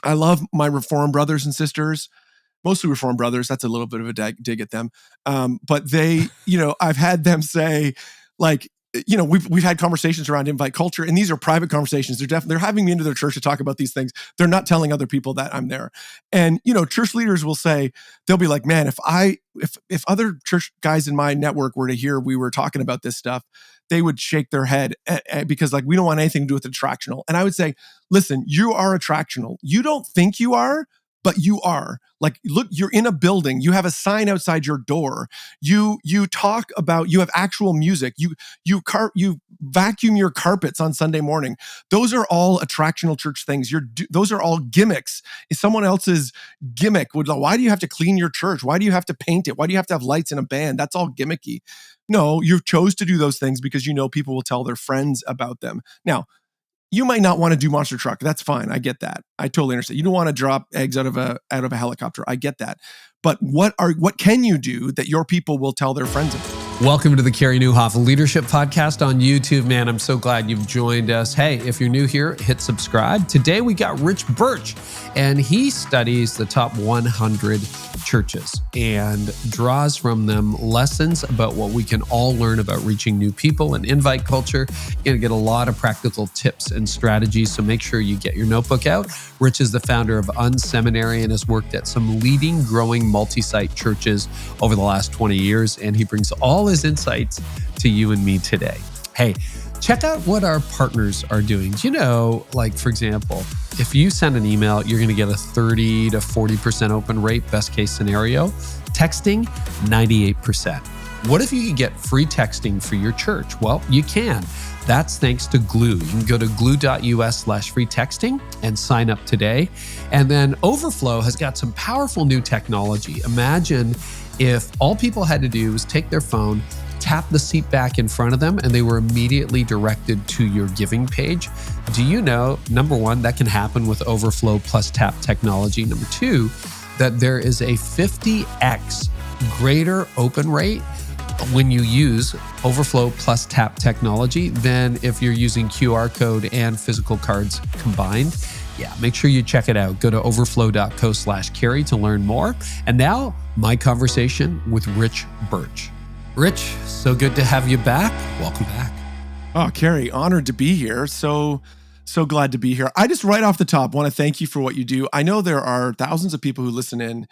I love my Reformed brothers and sisters, mostly Reformed brothers. That's a little bit of a dig at them. But they, I've had them say, like, we've had conversations around invite culture, and these are private conversations. They're having me into their church to talk about these things. They're not telling other people that I'm there. And, church leaders will say, they'll be like, man, if other church guys in my network were to hear we were talking about this stuff, they would shake their head because we don't want anything to do with Attractional. And I would say, listen, you are Attractional. You don't think you are, but you are. Look, you're in a building. You have a sign outside your door. You talk about. You have actual music. You vacuum your carpets on Sunday morning. Those are all Attractional church things. Those are all gimmicks. If someone else's gimmick why do you have to clean your church? Why do you have to paint it? Why do you have to have lights in a band? That's all gimmicky. No, you chose to do those things because people will tell their friends about them. Now, you might not want to do monster truck. That's fine. I get that. I totally understand. You don't want to drop eggs out of a helicopter. I get that. But what can you do that your people will tell their friends about? Welcome to the Carey Nieuwhof Leadership Podcast on YouTube. Man, I'm so glad you've joined us. Hey, if you're new here, hit subscribe. Today we got Birch, and he studies the top 100 churches and draws from them lessons about what we can all learn about reaching new people and invite culture. You're going to get a lot of practical tips and strategies, so make sure you get your notebook out. Rich is the founder of UnSeminary and has worked at some leading, growing multi-site churches over the last 20 years, and he brings all his insights to you and me today. Hey, check out what our partners are doing. Do you know, for example, if you send an email, you're going to get a 30 to 40% open rate, best case scenario. Texting, 98%. What if you could get free texting for your church? Well, you can. That's thanks to Gloo. You can go to gloo.us/free texting and sign up today. And then OVERFLOW has got some powerful new technology. Imagine if all people had to do was take their phone, tap the seat back in front of them, and they were immediately directed to your giving page. Do you know, number one, that can happen with OVERFLOW plus tap technology. Number two, that there is a 50x greater open rate when you use OVERFLOW plus tap technology than if you're using QR code and physical cards combined. Yeah, make sure you check it out. Go to overflow.co/Carey to learn more. And now, my conversation with Birch. Rich, so good to have you back. Welcome back. Oh, Carey, honored to be here. So glad to be here. I just right off the top want to thank you for what you do. I know there are thousands of people who listen in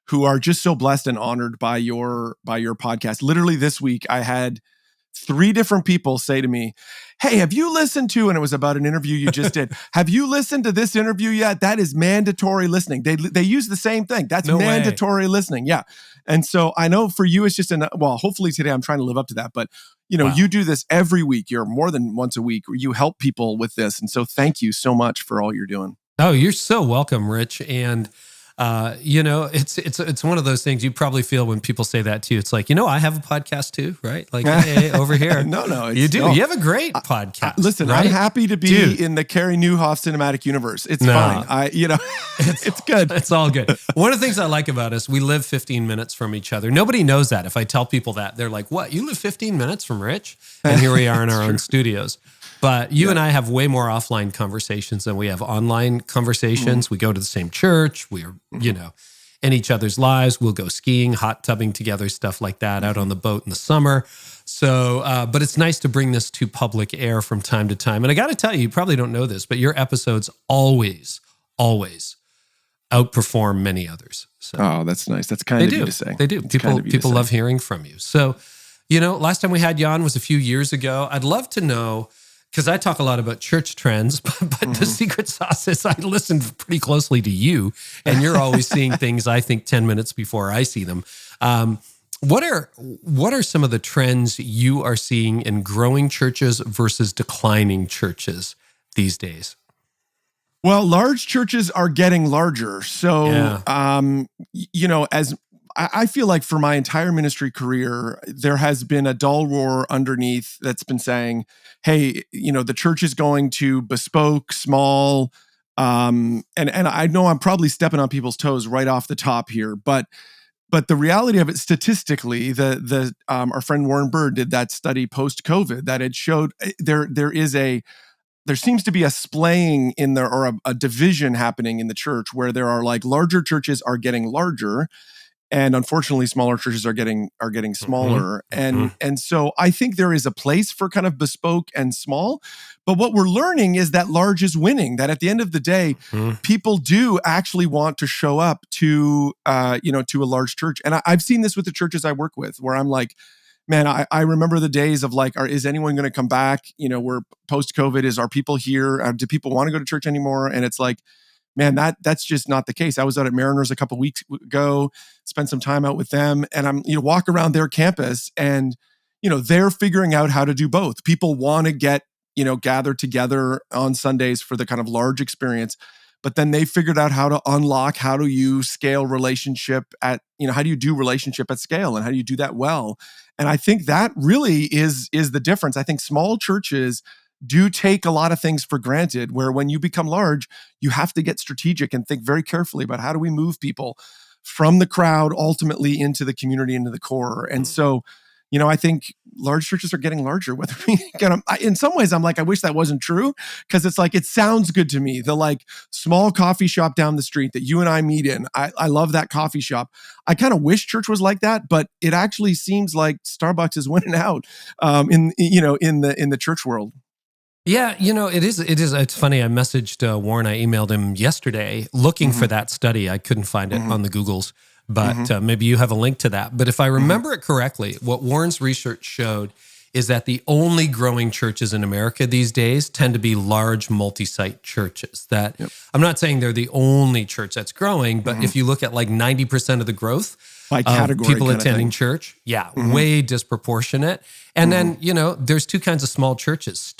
who are just so blessed and honored by your podcast. Literally this week, I had 3 different people say to me, hey, have you listened to, and it was about an interview you just did, have you listened to this interview yet? That is mandatory listening. They use the same thing. That's no mandatory listening. Yeah. And so I know for you, it's just hopefully today I'm trying to live up to that, but wow. You do this every week. You're more than once a week. You help people with this. And so thank you so much for all you're doing. Oh, you're so welcome, Rich. And it's one of those things you probably feel when people say that to you. It's like, I have a podcast too, right? Like, hey, over here. No. You do. You have a great podcast. Listen, right? I'm happy to be in the Carey Nieuwhof cinematic universe. It's fine. It's good. It's all good. One of the things I like about us, we live 15 minutes from each other. Nobody knows that. If I tell people that, they're like, what? You live 15 minutes from Rich? And here we are in our own studios. But you and I have way more offline conversations than we have online conversations. We go to the same church. We're, in each other's lives. We'll go skiing, hot tubbing together, stuff like that, out on the boat in the summer. So, but it's nice to bring this to public air from time to time. And I got to tell you, you probably don't know this, but your episodes always outperform many others. So, oh, that's nice. That's kind of you to say. They do. People love hearing from you. So, last time we had you on was a few years ago. I'd love to know, because I talk a lot about church trends, but the secret sauce is I listen pretty closely to you, and you're always seeing things, I think, 10 minutes before I see them. What are some of the trends you are seeing in growing churches versus declining churches these days? Well, large churches are getting larger. So, as I feel like for my entire ministry career, there has been a dull roar underneath that's been saying, hey, the church is going to bespoke, small, and I know I'm probably stepping on people's toes right off the top here, but the reality of it, statistically, our friend Warren Bird did that study post-COVID that it showed there is a there seems to be a splaying in there, or a division happening in the church, where there are like larger churches are getting larger, and unfortunately smaller churches are getting smaller. And so I think there is a place for kind of bespoke and small, but what we're learning is that large is winning, that at the end of the day, people do actually want to show up to to a large church. And I've seen this with the churches I work with, where I'm like, man, I remember the days of like, is anyone going to come back? We're post-COVID. Are people here? Do people want to go to church anymore? And it's like, man, that's just not the case. I was out at Mariners a couple of weeks ago, spent some time out with them, and I'm walk around their campus, and they're figuring out how to do both. People want to get gathered together on Sundays for the kind of large experience, but then they figured out how to unlock, how do you scale relationship at, how do you do relationship at scale, and how do you do that well? And I think that really is the difference. I think small churches do take a lot of things for granted, where when you become large, you have to get strategic and think very carefully about how do we move people from the crowd ultimately into the community, into the core. And so, I think large churches are getting larger. Whether in some ways, I'm like, I wish that wasn't true, because it's like, it sounds good to me. The like small coffee shop down the street that you and I meet in, I love that coffee shop. I kind of wish church was like that, but it actually seems like Starbucks is winning out in the church world. Yeah, it is. It's funny. I messaged Warren. I emailed him yesterday looking for that study. I couldn't find it on the Googles, but maybe you have a link to that. But if I remember it correctly, what Warren's research showed is that the only growing churches in America these days tend to be large multi-site churches. That I'm not saying they're the only church that's growing, but if you look at like 90% of the growth by category, people attending church, way disproportionate. And then, there's two kinds of small churches,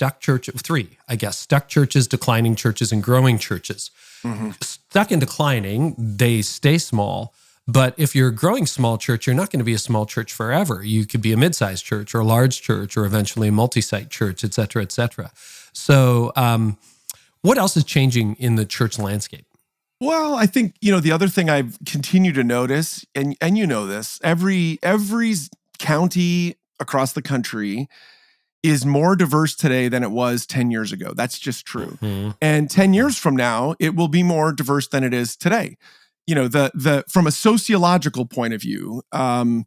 three, I guess, stuck churches, declining churches, and growing churches. Stuck and declining, they stay small. But if you're a growing small church, you're not going to be a small church forever. You could be a mid-sized church or a large church or eventually a multi-site church, et cetera, et cetera. So what else is changing in the church landscape? Well, I think, the other thing I've continued to notice, and this, every county across the country is more diverse today than it was 10 years ago. That's just true. And 10 years from now, it will be more diverse than it is today. From a sociological point of view, I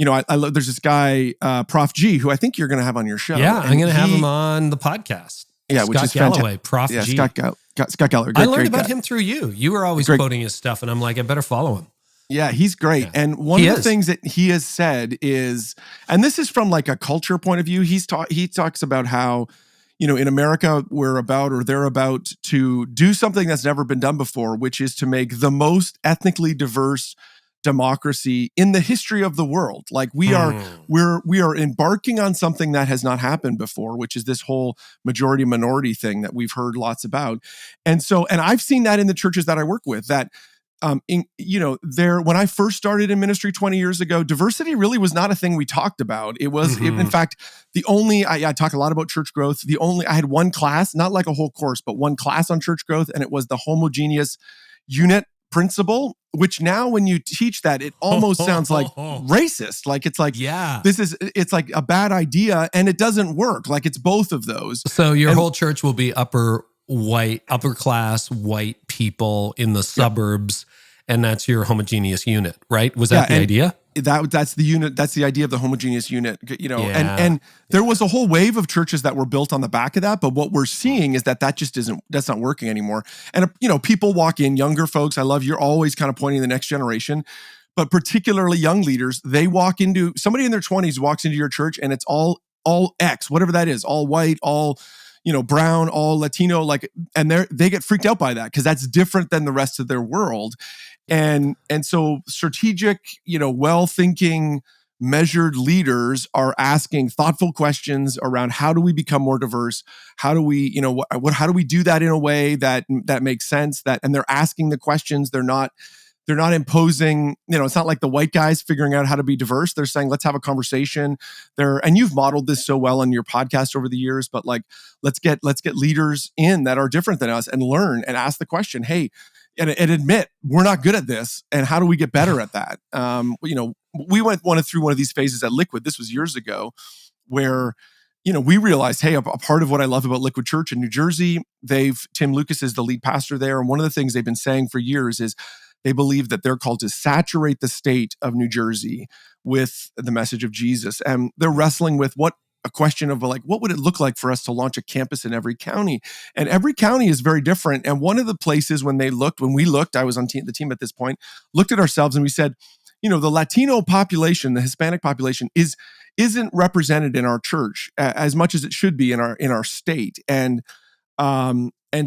love, there's this guy, Prof G, who I think you're going to have on your show. Yeah, I'm going to have him on the podcast. Yeah, Scott which is Galloway, Prof G. Scott Galloway. I learned about him through you. You were always quoting his stuff, and I'm like, I better follow him. Yeah, he's great. Yeah. And one of the things that he has said is, and this is from like a culture point of view, he talks about how, in America, they're about to do something that's never been done before, which is to make the most ethnically diverse democracy in the history of the world. Like we are embarking on something that has not happened before, which is this whole majority minority thing that we've heard lots about. And I've seen that in the churches that I work with, that when I first started in ministry 20 years ago, diversity really was not a thing we talked about. It was, in fact, I talk a lot about church growth. I had one class, not like a whole course, but one class on church growth, and it was the homogeneous unit principle, which now when you teach that, it almost sounds like racist. Like it's like, it's like a bad idea, and it doesn't work. Like it's both of those. So your whole church will be upper class white people in the suburbs, and that's your homogeneous unit, right? Was that the idea? That's the unit. That's the idea of the homogeneous unit, and there was a whole wave of churches that were built on the back of that. But what we're seeing is that's not working anymore. And, people walk in, younger folks. You're always kind of pointing to the next generation, but particularly young leaders, they walk into, somebody in their 20s walks into your church, and it's all X, whatever that is, all white, all, brown, all Latino, and they get freaked out by that because that's different than the rest of their world. And so strategic, well-thinking, measured leaders are asking thoughtful questions around how do we become more diverse? How do we, how do we do that in a way that makes sense? And they're asking the questions. They're not imposing, it's not like the white guys figuring out how to be diverse. They're saying, let's have a conversation there. And you've modeled this so well on your podcast over the years, but let's get leaders in that are different than us and learn and ask the question, hey, and admit we're not good at this. And how do we get better at that? We went through one of these phases at Liquid. This was years ago, where we realized, hey, a part of what I love about Liquid Church in New Jersey, Tim Lucas is the lead pastor there. And one of the things they've been saying for years is they believe that they're called to saturate the state of New Jersey with the message of Jesus. And they're wrestling with a question of like, what would it look like for us to launch a campus in every county? And every county is very different. And one of the places when we looked, I was on the team at this point, looked at ourselves and we said, the Latino population, the Hispanic population isn't represented in our church as much as it should be in our state. And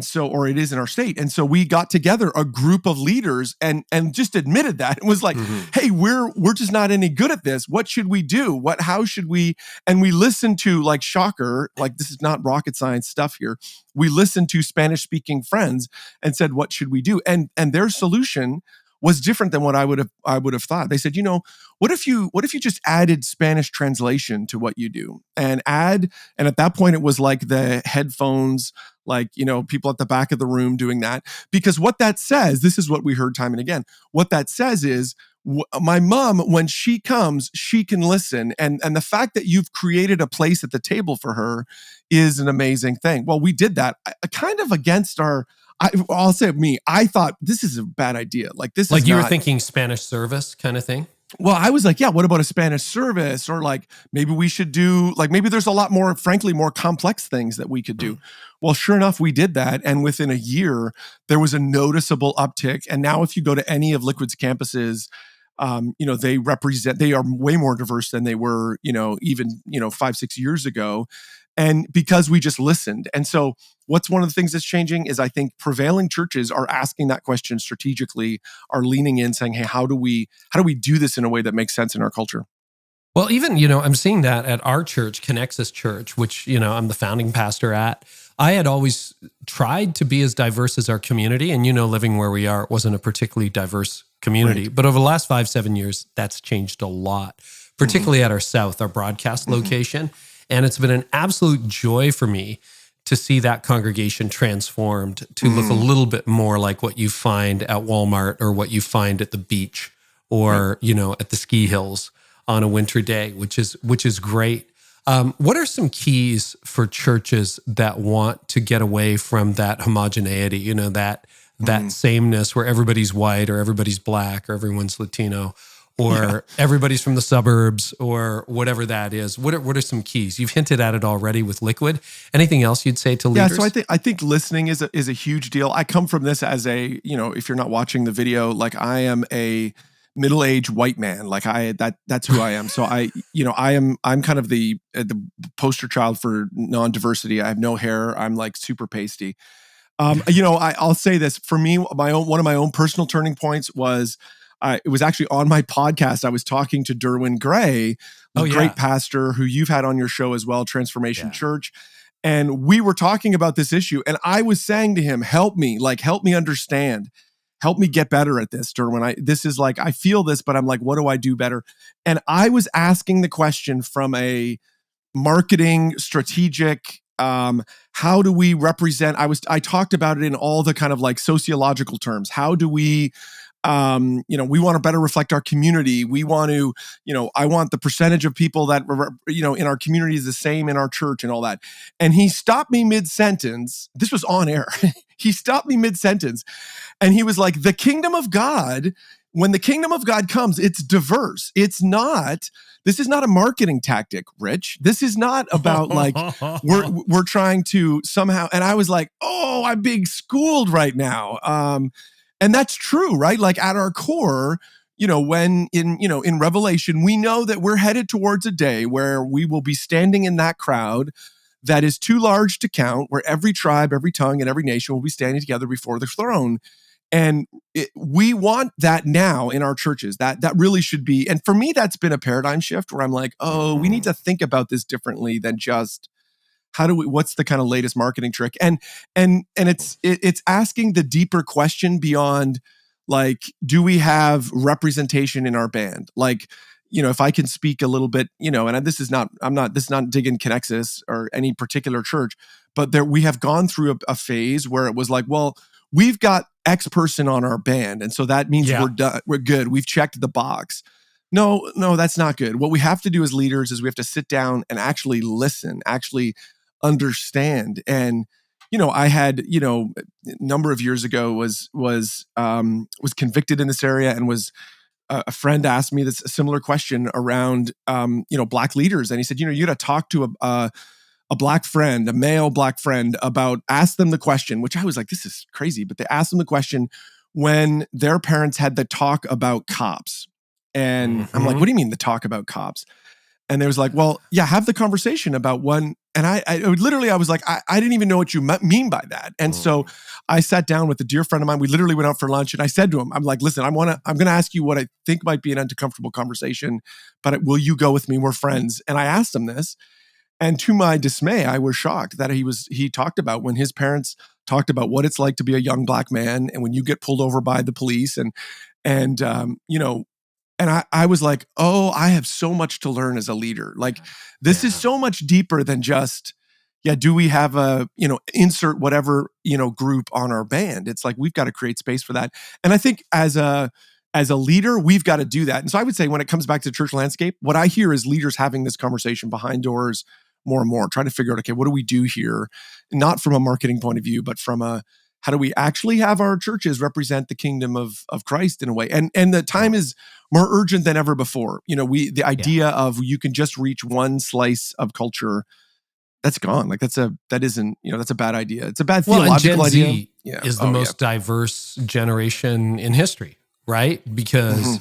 so it is in our state. And so we got together a group of leaders and just admitted that. It was like, hey, we're just not any good at this. What should we do? How should we? And we listened to, like, shocker, like this is not rocket science stuff here. We listened to Spanish speaking friends and said, what should we do? And their solution was different than what I would have thought. They said, what if you just added Spanish translation to what you do and at that point it was like the headphones, like, people at the back of the room doing that. Because what that says, this is what we heard time and again, what that says is, my mom, when she comes, she can listen. And the fact that you've created a place at the table for her is an amazing thing. Well, we did that kind of against I'll say me, I thought this is a bad idea. Like this like is you were thinking Spanish service kind of thing? Well, I was like, yeah, what about a Spanish service? Or like, maybe we should do, like, maybe there's a lot more, frankly, more complex things that we could do. Well, sure enough, we did that. And within a year, there was a noticeable uptick. And now if you go to any of Liquid's campuses, they are way more diverse than they were, even 5-6 years ago. And because we just listened. And so what's one of the things that's changing is I think prevailing churches are asking that question strategically, are leaning in saying, hey, how do we do this in a way that makes sense in our culture? Well, even, I'm seeing that at our church, Connexus Church, which, I'm the founding pastor at. I had always tried to be as diverse as our community. And, living where we are, it wasn't a particularly diverse community. Right. But over the last 5-7 years, that's changed a lot, particularly at our south, our broadcast location. And it's been an absolute joy for me to see that congregation transformed to look a little bit more like what you find at Walmart or what you find at the beach or, at the ski hills on a winter day, which is great. What are some keys for churches that want to get away from that homogeneity, that sameness where everybody's white or everybody's black or everyone's Latino? Or everybody's from the suburbs, or whatever that is. What are some keys? You've hinted at it already with Liquid. Anything else you'd say to leaders? Yeah, so I think listening is a huge deal. I come from this as a, if you're not watching the video, like I am a middle-aged white man. Like that's who I am. So I'm kind of the poster child for non-diversity. I have no hair. I'm like super pasty. I'll say this for me. One of my own personal turning points was. It was actually on my podcast. I was talking to Derwin Gray, a great pastor who you've had on your show as well, Transformation Church. And we were talking about this issue. And I was saying to him, help me understand, help me get better at this, Derwin. I feel this, but I'm like, what do I do better? And I was asking the question from a marketing, strategic, how do we represent? I talked about it in all the kind of like sociological terms. How do we, we want to better reflect our community. We want to, I want the percentage of people that, in our community is the same in our church and all that. And he stopped me mid-sentence. This was on air. He stopped me mid-sentence and he was like, when the kingdom of God comes, it's diverse. This is not a marketing tactic, Rich. This is not about like, we're trying to somehow, and I was like, oh, I'm being schooled right now. And that's true, right? Like at our core, when in Revelation, we know that we're headed towards a day where we will be standing in that crowd that is too large to count, where every tribe, every tongue, and every nation will be standing together before the throne. And we want that now in our churches. That really should be. And for me, that's been a paradigm shift where I'm like, oh, we need to think about this differently than just what's the kind of latest marketing trick? And it's asking the deeper question beyond like, do we have representation in our band? Like, if I can speak a little bit, and this is not digging Connexus or any particular church, but we have gone through a phase where it was like, well, we've got X person on our band. And so that means we're done. We're good. We've checked the box. No, that's not good. What we have to do as leaders is we have to sit down and actually listen, actually understand. And, I had, a number of years ago was convicted in this area, and was a friend asked me this similar question around, Black leaders. And he said, you got to talk to a Black friend, a male Black friend, ask them the question, which I was like, this is crazy. But they asked them the question when their parents had the talk about cops. And I'm like, what do you mean the talk about cops? And they was like, well, yeah, have the conversation about one. And I was like, I didn't even know what you mean by that. And so I sat down with a dear friend of mine. We literally went out for lunch, and I said to him, I'm like, listen, I'm going to ask you what I think might be an uncomfortable conversation, but will you go with me? We're friends. And I asked him this. And to my dismay, I was shocked that he talked about when his parents talked about what it's like to be a young Black man, and when you get pulled over by the police, and I was like, oh, I have so much to learn as a leader. Like, this is so much deeper than just, do we have a, insert whatever, group on our band? It's like, we've got to create space for that. And I think as a leader, we've got to do that. And so I would say when it comes back to church landscape, what I hear is leaders having this conversation behind doors more and more, trying to figure out, okay, what do we do here? Not from a marketing point of view, but from how do we actually have our churches represent the kingdom of Christ in a way? And the time is more urgent than ever before. The idea of you can just reach one slice of culture, that's gone. Like that's a bad idea. It's a bad theological and Gen idea. Z is the most diverse generation in history, right? Because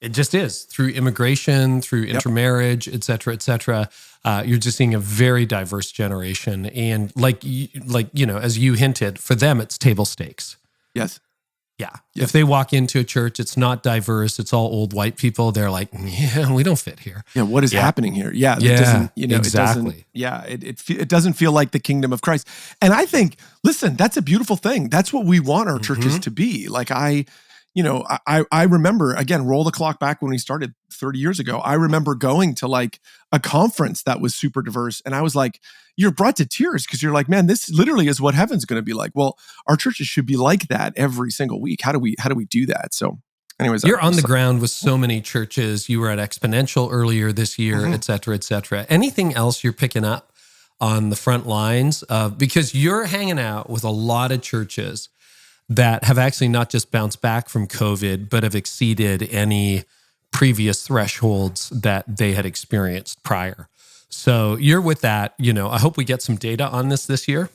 it just is, through immigration, through intermarriage, et cetera, you're just seeing a very diverse generation. And like as you hinted, for them, it's table stakes. Yes. Yeah. Yes. If they walk into a church, it's not diverse. It's all old white people. They're like, yeah, we don't fit here. Yeah. What is happening here? Yeah. Exactly. It doesn't feel like the kingdom of Christ. And I think, listen, that's a beautiful thing. That's what we want our churches to be. Like I remember, again, roll the clock back when we started 30 years ago. I remember going to like a conference that was super diverse. And I was like, you're brought to tears because you're like, man, this literally is what heaven's going to be like. Well, our churches should be like that every single week. How do we do that? So anyways. You're on the ground with so many churches. You were at Exponential earlier this year, et cetera, et cetera. Anything else you're picking up on the front lines of, because you're hanging out with a lot of churches that have actually not just bounced back from COVID, but have exceeded any previous thresholds that they had experienced prior. So you're with that, I hope we get some data on this year,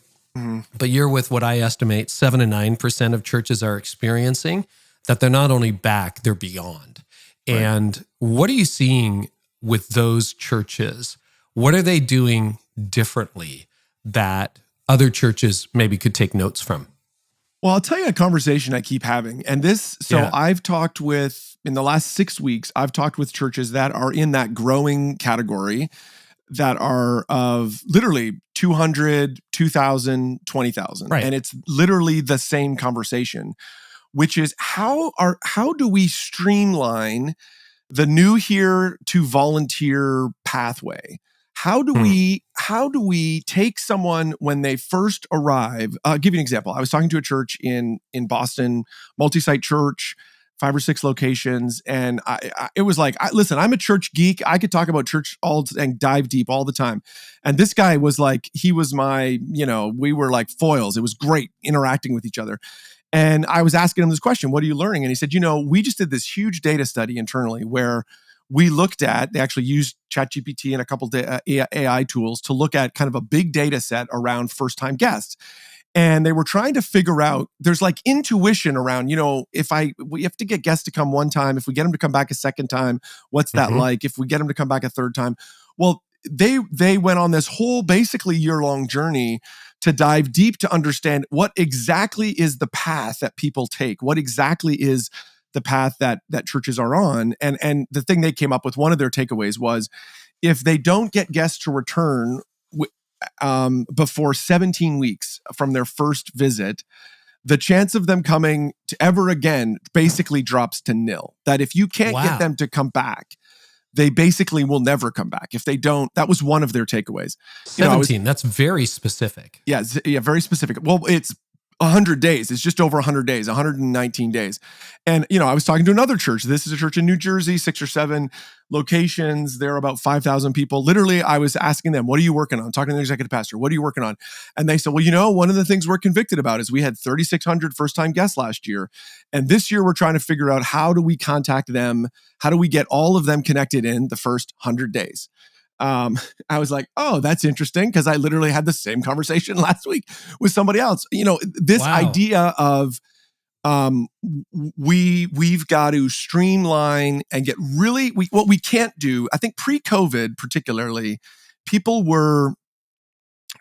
but you're with what I estimate 7 to 9% of churches are experiencing, that they're not only back, they're beyond. Right. And what are you seeing with those churches? What are they doing differently that other churches maybe could take notes from? Well, I'll tell you a conversation I keep having. And I've talked with, in the last 6 weeks, I've talked with churches that are in that growing category, that are of literally 200, 2,000, 20,000. Right. And it's literally the same conversation, which is how do we streamline the new here to volunteer pathway? How do we take someone when they first arrive? I'll give you an example. I was talking to a church in Boston, multi-site church, 5 or 6 locations, and it was like, listen, I'm a church geek. I could talk about church and dive deep all the time. And this guy was like, he was my, we were like foils. It was great interacting with each other. And I was asking him this question, what are you learning? And he said, we just did this huge data study internally where we looked at, they actually used ChatGPT and a couple of AI tools to look at kind of a big data set around first-time guests. And they were trying to figure out, there's like intuition around, we have to get guests to come one time. If we get them to come back a second time, what's that like? If we get them to come back a third time? Well, they went on this whole basically year-long journey to dive deep to understand what exactly is the path that people take. What exactly is the path that churches are on. And the thing they came up with, one of their takeaways was, if they don't get guests to return before 17 weeks from their first visit, the chance of them coming to ever again basically drops to nil. That if you can't get them to come back, they basically will never come back. If they don't, that was one of their takeaways. 17, that's very specific. Yeah, very specific. Well, it's 100 days. It's just over 100 days, 119 days. And, I was talking to another church. This is a church in New Jersey, 6 or 7 locations. There are about 5,000 people. Literally, I was asking them, what are you working on? Talking to the executive pastor, what are you working on? And they said, well, one of the things we're convicted about is we had 3,600 first-time guests last year. And this year we're trying to figure out, how do we contact them? How do we get all of them connected in the first 100 days? I was like, oh, that's interesting, because I literally had the same conversation last week with somebody else. This idea of we've got to streamline and get really, what we can't do. I think pre-COVID particularly, people were,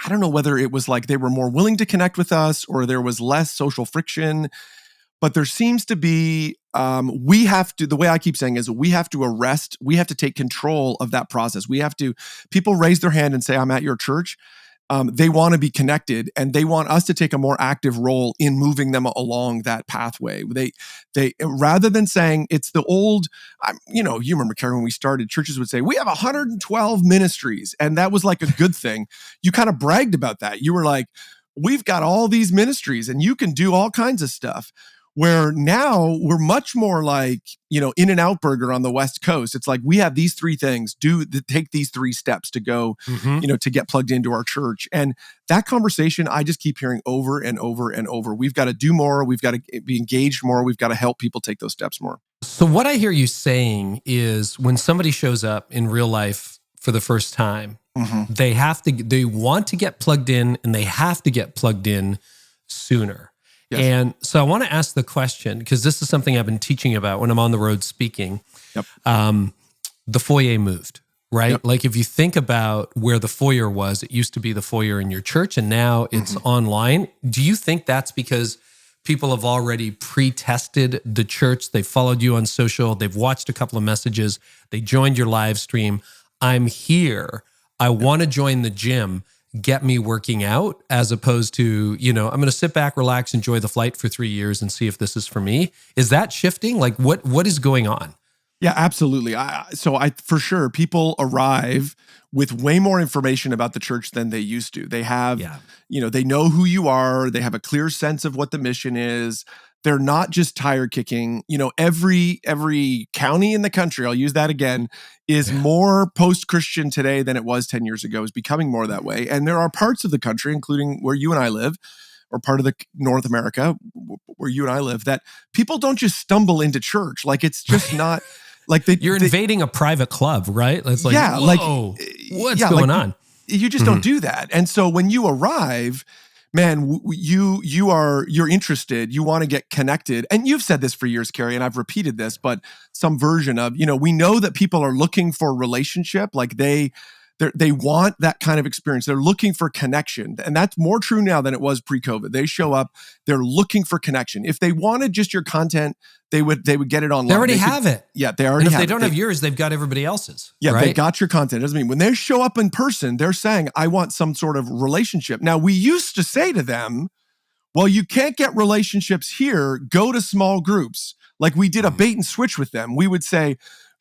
I don't know whether it was like they were more willing to connect with us or there was less social friction. But there seems to be, the way I keep saying is we have to take control of that process. People raise their hand and say, I'm at your church. They want to be connected, and they want us to take a more active role in moving them along that pathway. They rather than saying it's the old, you remember, Carey, when we started, churches would say, we have 112 ministries. And that was like a good thing. You kind of bragged about that. You were like, we've got all these ministries and you can do all kinds of stuff. Where now we're much more like, In-N-Out Burger on the West Coast. It's like, we have these 3 things, take these 3 steps to go, to get plugged into our church. And that conversation, I just keep hearing over and over and over. We've got to do more. We've got to be engaged more. We've got to help people take those steps more. So what I hear you saying is, when somebody shows up in real life for the first time, they want to get plugged in, and they have to get plugged in sooner. Yes. And so I want to ask the question, because this is something I've been teaching about when I'm on the road speaking. Yep. The foyer moved, right? Yep. Like, if you think about where the foyer was, it used to be the foyer in your church, and now it's online. Do you think that's because people have already pre-tested the church? They've followed you on social. They've watched a couple of messages. They joined your live stream. I'm here. I want to join the gym. Get me working out, as opposed to, I'm going to sit back, relax, enjoy the flight for 3 years and see if this is for me. Is that shifting? Like, what is going on? Yeah, absolutely. For sure, people arrive with way more information about the church than they used to. They have, they know who you are. They have a clear sense of what the mission is. They're not just tire kicking. Every county in the country, I'll use that again, is more post-Christian today than it was 10 years ago, is becoming more that way. And there are parts of the country, including where you and I live, or part of the North America where you and I live, that people don't just stumble into church. Like, it's just not like you're invading a private club, right? It's like, whoa, what's going on? You just don't do that. And so when you arrive, man, you're interested, you want to get connected. And you've said this for years, Carey, and I've repeated this, but some version of, we know that people are looking for relationship. Like, they want that kind of experience. They're looking for connection. And that's more true now than it was pre-COVID. They show up, they're looking for connection. If they wanted just your content, they would get it online. They already have it. Yeah, they already have it. And if they don't have yours, they've got everybody else's. Yeah, right? They got your content. It doesn't mean when they show up in person, they're saying, I want some sort of relationship. Now, we used to say to them, well, you can't get relationships here. Go to small groups. Like, we did a bait and switch with them. We would say,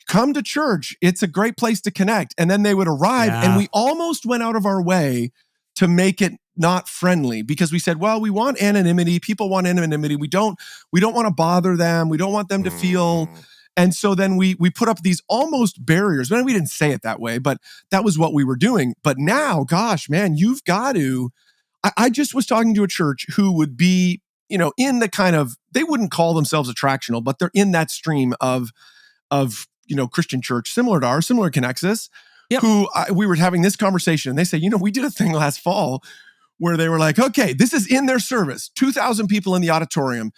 come to church. It's a great place to connect. And then they would arrive, and we almost went out of our way to make it not friendly, because we said, well, we want anonymity. People want anonymity. We don't want to bother them. We don't want them to feel. And so then we put up these almost barriers. Well, we didn't say it that way, but that was what we were doing. But now, gosh, man, you've got to. I just was talking to a church who would be, in the kind of, they wouldn't call themselves attractional, but they're in that stream of Christian church, similar to ours, similar to Connexus, who we were having this conversation, and they say, we did a thing last fall where they were like, okay, this is in their service, 2,000 people in the auditorium,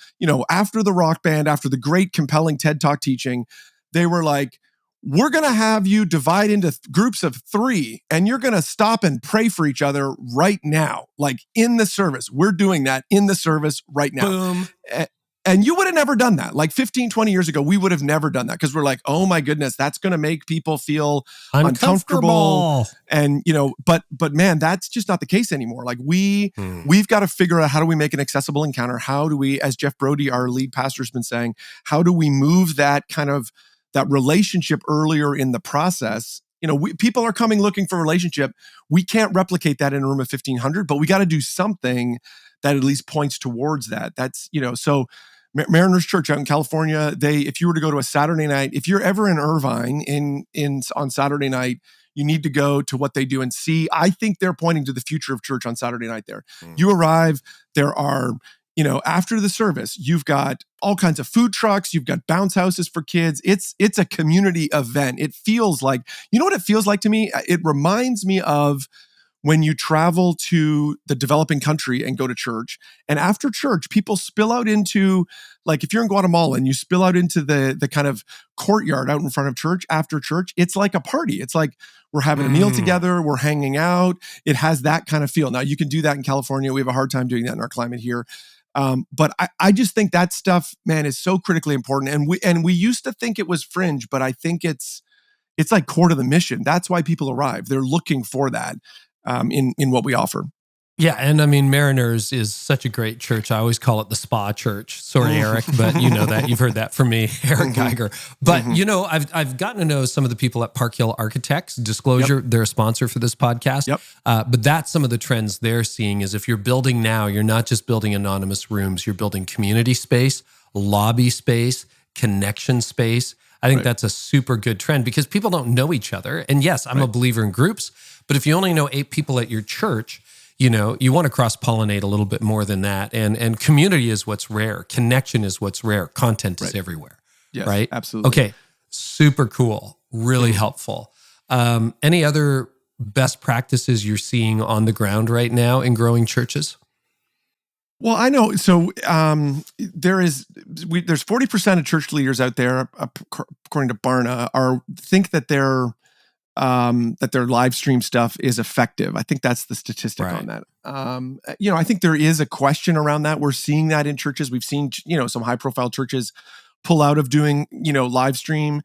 after the rock band, after the great compelling TED Talk teaching, they were like, we're going to have you divide into groups of 3, and you're going to stop and pray for each other right now, like in the service. We're doing that in the service right now. Boom. And you would have never done that. Like 15, 20 years ago, we would have never done that, because we're like, oh my goodness, that's going to make people feel uncomfortable. And, but man, that's just not the case anymore. Like, we've got to figure out, how do we make an accessible encounter? How do we, as Jeff Brody, our lead pastor, has been saying, how do we move that kind of, that relationship earlier in the process people are coming looking for a relationship. We can't replicate that in a room of 1,500, but we got to do something that at least points towards that. That's, so Mariners Church out in California, if you were to go to a Saturday night, if you're ever in Irvine on Saturday night, you need to go to what they do and see. I think they're pointing to the future of church on Saturday night there. You arrive, there are, after the service, you've got all kinds of food trucks, you've got bounce houses for kids. It's a community event. It feels like, what it feels like to me? It reminds me of when you travel to the developing country and go to church, and after church, people spill out into, like if you're in Guatemala and you spill out into the kind of courtyard out in front of church after church, it's like a party. It's like we're having a meal together, we're hanging out. It has that kind of feel. Now you can do that in California. We have a hard time doing that in our climate here. But I just think that stuff, man, is so critically important. And we used to think it was fringe, but I think it's like core to the mission. That's why people arrive. They're looking for that. In what we offer. Yeah, and I mean, Mariners is such a great church. I always call it the spa church. Sorry, Eric, but you know that. You've heard that from me, Eric Geiger. But, I've gotten to know some of the people at Park Hill Architects. Disclosure, they're a sponsor for this podcast. But that's some of the trends they're seeing is if you're building now, you're not just building anonymous rooms, you're building community space, lobby space, connection space. I think that's a super good trend because people don't know each other. And yes, I'm a believer in groups, but if you only know 8 people at your church, you want to cross-pollinate a little bit more than that. And community is what's rare. Connection is what's rare. Content is everywhere. Yes, right? Absolutely. Okay. Super cool. Really helpful. Any other best practices you're seeing on the ground right now in growing churches? Well, I know. So there's 40% of church leaders out there, according to Barna, think that their live stream stuff is effective. I think that's the statistic on that. I think there is a question around that. We're seeing that in churches. We've seen, some high profile churches pull out of doing, live stream.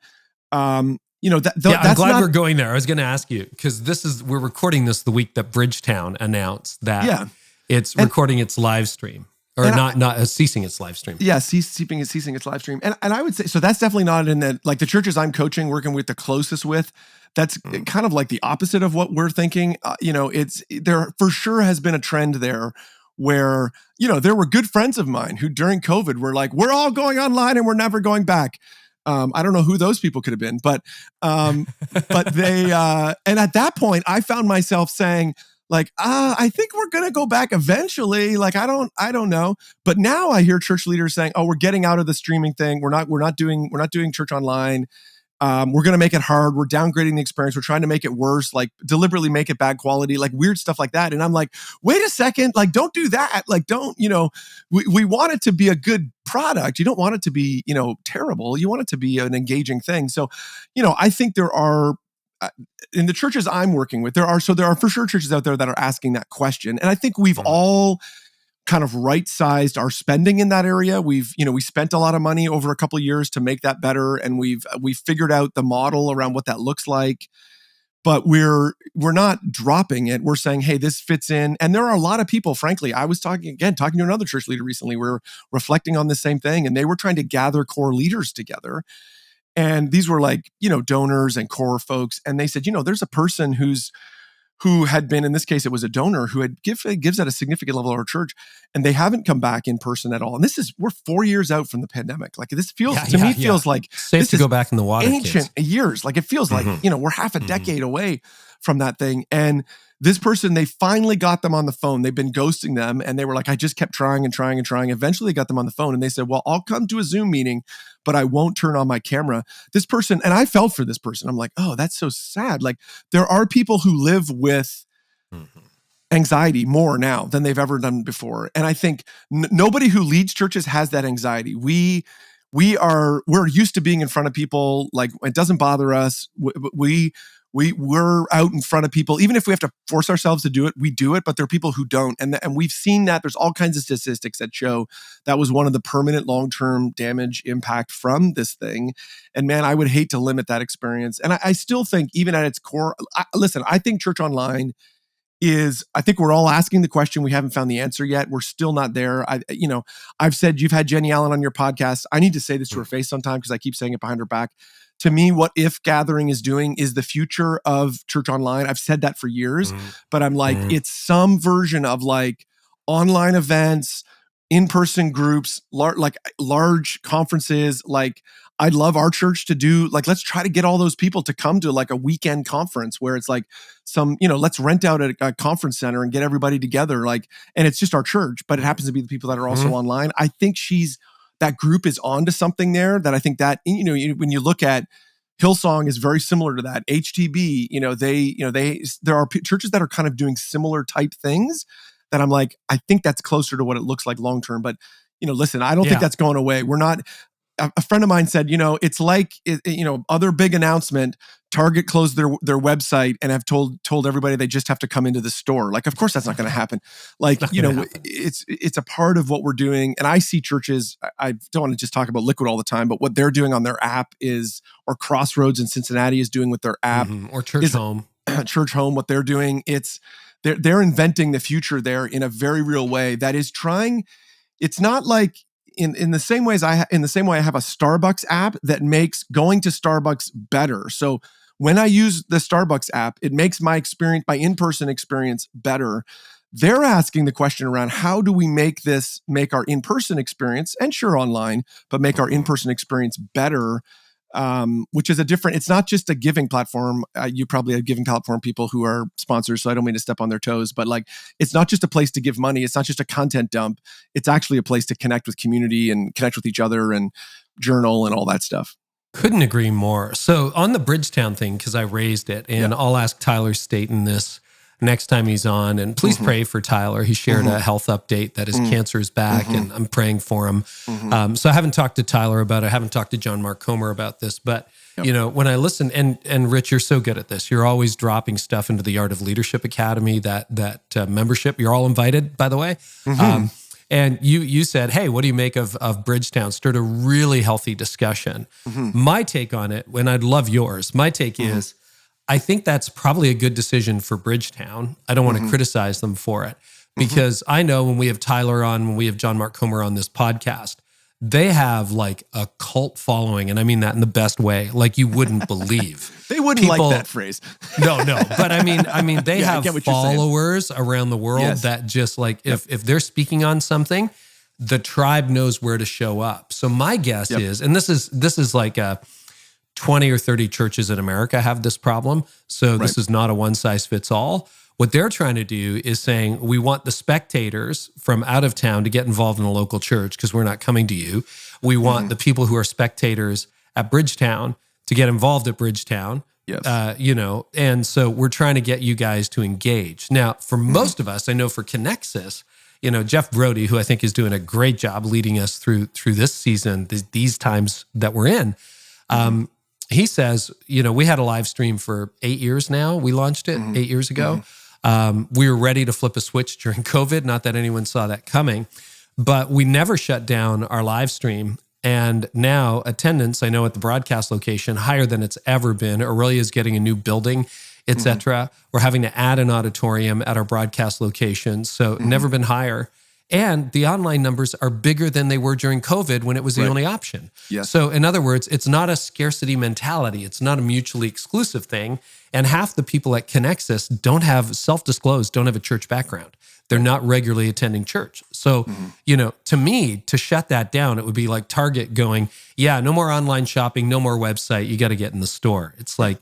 I'm glad we're going there. I was going to ask you because we're recording this the week that Bridgetown announced that it's recording its live stream. Or not ceasing its live stream. Yeah, ceasing its live stream. And I would say, so that's definitely not in that, like the churches I'm coaching, working with the closest with, that's kind of like the opposite of what we're thinking. There for sure has been a trend there where, there were good friends of mine who during COVID were like, we're all going online and we're never going back. I don't know who those people could have been, but they, and at that point I found myself saying, like, I think we're going to go back eventually. Like, I don't know. But now I hear church leaders saying, oh, we're getting out of the streaming thing. We're not doing church online. We're going to make it hard. We're downgrading the experience. We're trying to make it worse, like deliberately make it bad quality, like weird stuff like that. And I'm like, wait a second, like, don't do that. Like, don't, we want it to be a good product. You don't want it to be, terrible. You want it to be an engaging thing. So, I think there are, in the churches I'm working with, there are for sure churches out there that are asking that question. And I think we've all kind of right-sized our spending in that area. We spent a lot of money over a couple of years to make that better. And we've figured out the model around what that looks like, but we're not dropping it. We're saying, hey, this fits in. And there are a lot of people, frankly, I was talking to another church leader recently. We're reflecting on the same thing, and they were trying to gather core leaders together. And these were like, donors and core folks. And they said, there's a person who had been, in this case, it was a donor who had gives at a significant level of our church, and they haven't come back in person at all. And we're 4 years out from the pandemic. Like this feels, feels like safe to go back in the water. Ancient years. Like it feels like, we're half a decade away from that thing. And this person, they finally got them on the phone. They've been ghosting them. And they were like, I just kept trying and trying and trying. Eventually got them on the phone. And they said, well, I'll come to a Zoom meeting, but I won't turn on my camera. This person, and I felt for this person. I'm like, oh, that's so sad. Like there are people who live with anxiety more now than they've ever done before. And I think nobody who leads churches has that anxiety. We're used to being in front of people. Like it doesn't bother us. We're out in front of people. Even if we have to force ourselves to do it, we do it. But there are people who don't. And we've seen that. There's all kinds of statistics that show that was one of the permanent long-term damage impact from this thing. And man, I would hate to limit that experience. And I still think even at its core, I think church online is I think we're all asking the question. We haven't found the answer yet. We're still not there. I've said you've had Jenny Allen on your podcast. I need to say this to her face sometime because I keep saying it behind her back. To me, what If Gathering is doing is the future of church online. I've said that for years, but I'm like, it's some version of like online events, in-person groups, large conferences. Like, I'd love our church to do, like, let's try to get all those people to come to like a weekend conference where it's like let's rent out a conference center and get everybody together. Like, and it's just our church, but it happens to be the people that are also online. I think that group is onto something there that I think that, when you look at Hillsong is very similar to that. HTB, there are churches that are kind of doing similar type things that I'm like, I think that's closer to what it looks like long-term. But, listen, I don't think that's going away. We're not. A friend of mine said, it's like, other big announcement, Target closed their website and have told everybody they just have to come into the store. Like, of course that's not going to happen. Like, it's a part of what we're doing. And I see churches, I don't want to just talk about Liquid all the time, but what they're doing on their app or Crossroads in Cincinnati is doing with their app. Or Church Home. Church Home, what they're doing, they're inventing the future there in a very real way that is trying. It's not like, in the same way I have a Starbucks app that makes going to Starbucks better. So when I use the Starbucks app, it makes my in-person experience better. They're asking the question around how do we make our in-person experience, and sure online, but make our in-person experience better, which is it's not just a giving platform. You probably have giving platform people who are sponsors, so I don't mean to step on their toes, but like, it's not just a place to give money. It's not just a content dump. It's actually a place to connect with community and connect with each other and journal and all that stuff. Couldn't agree more. So on the Bridgetown thing, because I raised it, and I'll ask Tyler Staten this next time he's on, and please pray for Tyler. He shared a health update that his cancer is back, and I'm praying for him. So I haven't talked to Tyler about it. I haven't talked to John Mark Comer about this, but when I listen, and Rich, you're so good at this. You're always dropping stuff into the Art of Leadership Academy, that membership. You're all invited, by the way. And you said, hey, what do you make of Bridgetown? Stirred a really healthy discussion. My take on it, and I'd love yours, my take is, I think that's probably a good decision for Bridgetown. I don't want to criticize them for it, because I know when we have Tyler on, when we have John Mark Comer on this podcast, they have like a cult following, and I mean that in the best way, like you wouldn't believe. They wouldn't like that phrase. No, but I mean they have followers around the world that just like, if they're speaking on something, the tribe knows where to show up. So my guess is, and this is like 20 or 30 churches in America have this problem. So this is not a one size fits all. What they're trying to do is saying, we want the spectators from out of town to get involved in a local church because we're not coming to you. We want the people who are spectators at Bridgetown to get involved at Bridgetown. Yes. And so we're trying to get you guys to engage. Now, for most of us, I know for Connexus, Jeff Brody, who I think is doing a great job leading us through this season, these times that we're in, he says, we had a live stream for 8 years now. We launched it 8 years ago. We were ready to flip a switch during COVID. Not that anyone saw that coming, but we never shut down our live stream. And now attendance, I know at the broadcast location, higher than it's ever been. Aurelia's getting a new building, et cetera. We're having to add an auditorium at our broadcast location. So never been higher. And the online numbers are bigger than they were during COVID when it was the only option. Yes. So in other words, it's not a scarcity mentality. It's not a mutually exclusive thing. And half the people at Connexus don't have a church background. They're not regularly attending church. So, to me, to shut that down, it would be like Target going, no more online shopping, no more website. You got to get in the store. It's like,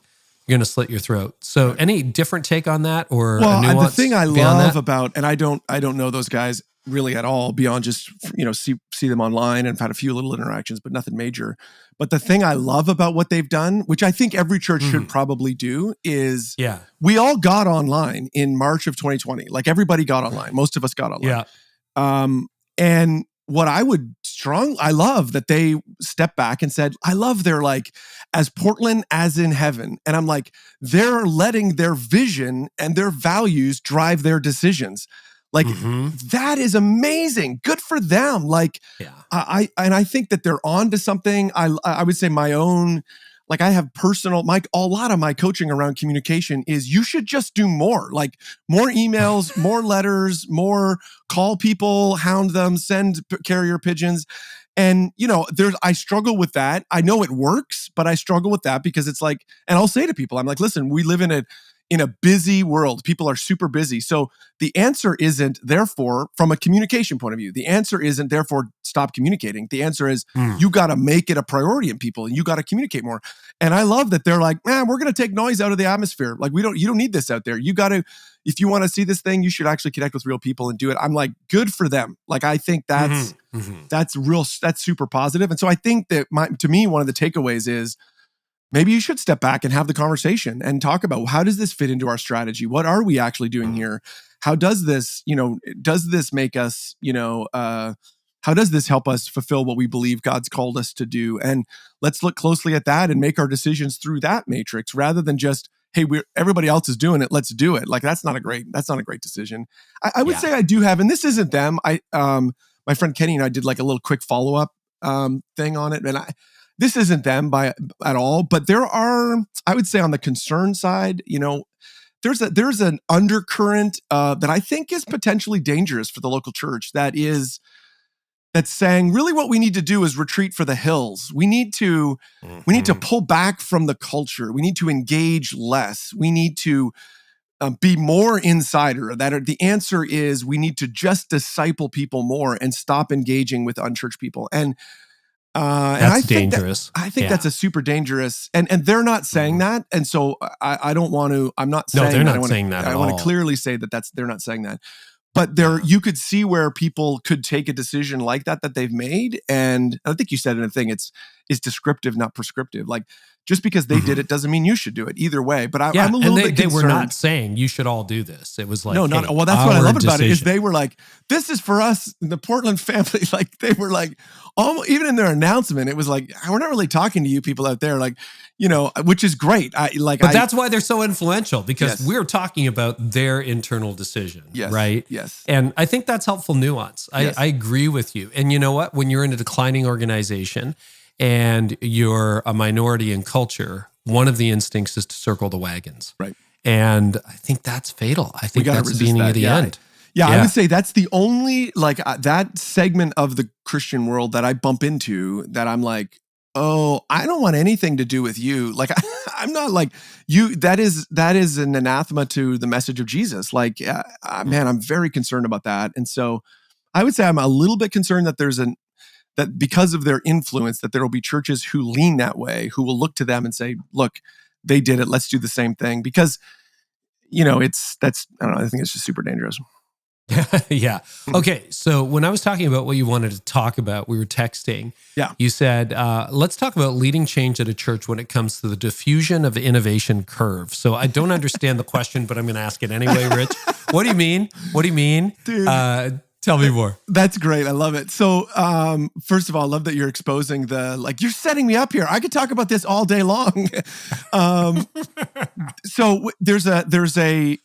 you're going to slit your throat. So any different take on that, or a nuance? The thing I love about, and I don't know those guys really at all beyond just, see them online, and I've had a few little interactions, but nothing major. But the thing I love about what they've done, which I think every church should probably do, is we all got online in March of 2020. Like, everybody got online. Most of us got online. And what I love that they stepped back and said, I love their like, as Portland as in heaven. And I'm like, they're letting their vision and their values drive their decisions. Like, that is amazing. Good for them. Like, I think that they're on to something. I would say my own like I have a lot of my coaching around communication is you should just do more, like more emails, more letters, more call people, hound them, send carrier pigeons. And, I struggle with that. I know it works, but I struggle with that because it's like, and I'll say to people, I'm like, listen, we live in a busy world. People are super busy. So the answer isn't, therefore, from a communication point of view, the answer isn't, therefore, stop communicating. The answer is, you got to make it a priority in people and you got to communicate more. And I love that they're like, man, we're going to take noise out of the atmosphere. Like, you don't need this out there. You got to, if you want to see this thing, you should actually connect with real people and do it. I'm like, good for them. Like, I think that's super positive. And so I think that to me, one of the takeaways is, maybe you should step back and have the conversation and talk about, how does this fit into our strategy? What are we actually doing here? How does this, does this make us, how does this help us fulfill what we believe God's called us to do? And let's look closely at that and make our decisions through that matrix rather than just, hey, everybody else is doing it, let's do it. Like, that's not a great decision. I would say I do have, and this isn't them. My friend Kenny and I did like a little quick follow-up thing on it. And this isn't them at all, but there are, I would say on the concern side, there's an undercurrent that I think is potentially dangerous for the local church. That's saying really what we need to do is retreat for the hills. We need to pull back from the culture. We need to engage less. We need to be more insider. The answer is we need to just disciple people more and stop engaging with unchurched people. And that's dangerous. I think that's a super dangerous, and they're not saying that. And so I don't want to, I'm not saying they're not saying that at all. I want to clearly say that they're not saying that. But you could see where people could take a decision like that they've made. And I think you said in a thing, it's descriptive, not prescriptive. Like, just because they did it doesn't mean you should do it either way. But I'm a little bit concerned. They were not saying you should all do this. It was like, well, that's what I love about it is they were like, this is for us, the Portland family. Like, they were like, even in their announcement, it was like, we're not really talking to you people out there, like, which is great. But that's why they're so influential, because we're talking about their internal decision, right? Yes. And I think that's helpful nuance. I agree with you. And you know what? When you're in a declining organization and you're a minority in culture, one of the instincts is to circle the wagons. Right. And I think that's fatal. I think that's the beginning of the end. Yeah, I would say that's the only, that segment of the Christian world that I bump into that I'm like, oh, I don't want anything to do with you. Like, I'm not like you. That is an anathema to the message of Jesus. Like, man, I'm very concerned about that. And so I would say I'm a little bit concerned that that because of their influence, that there will be churches who lean that way, who will look to them and say, look, they did it, let's do the same thing. Because, I don't know, I think it's just super dangerous. Yeah. Okay. So when I was talking about what you wanted to talk about, we were texting. Yeah. You said, let's talk about leading change at a church when it comes to the diffusion of innovation curve. So I don't understand the question, but I'm going to ask it anyway, Rich. What do you mean? Dude. Tell me more. That's great. I love it. So, first of all, I love that you're exposing you're setting me up here. I could talk about this all day long. So there's a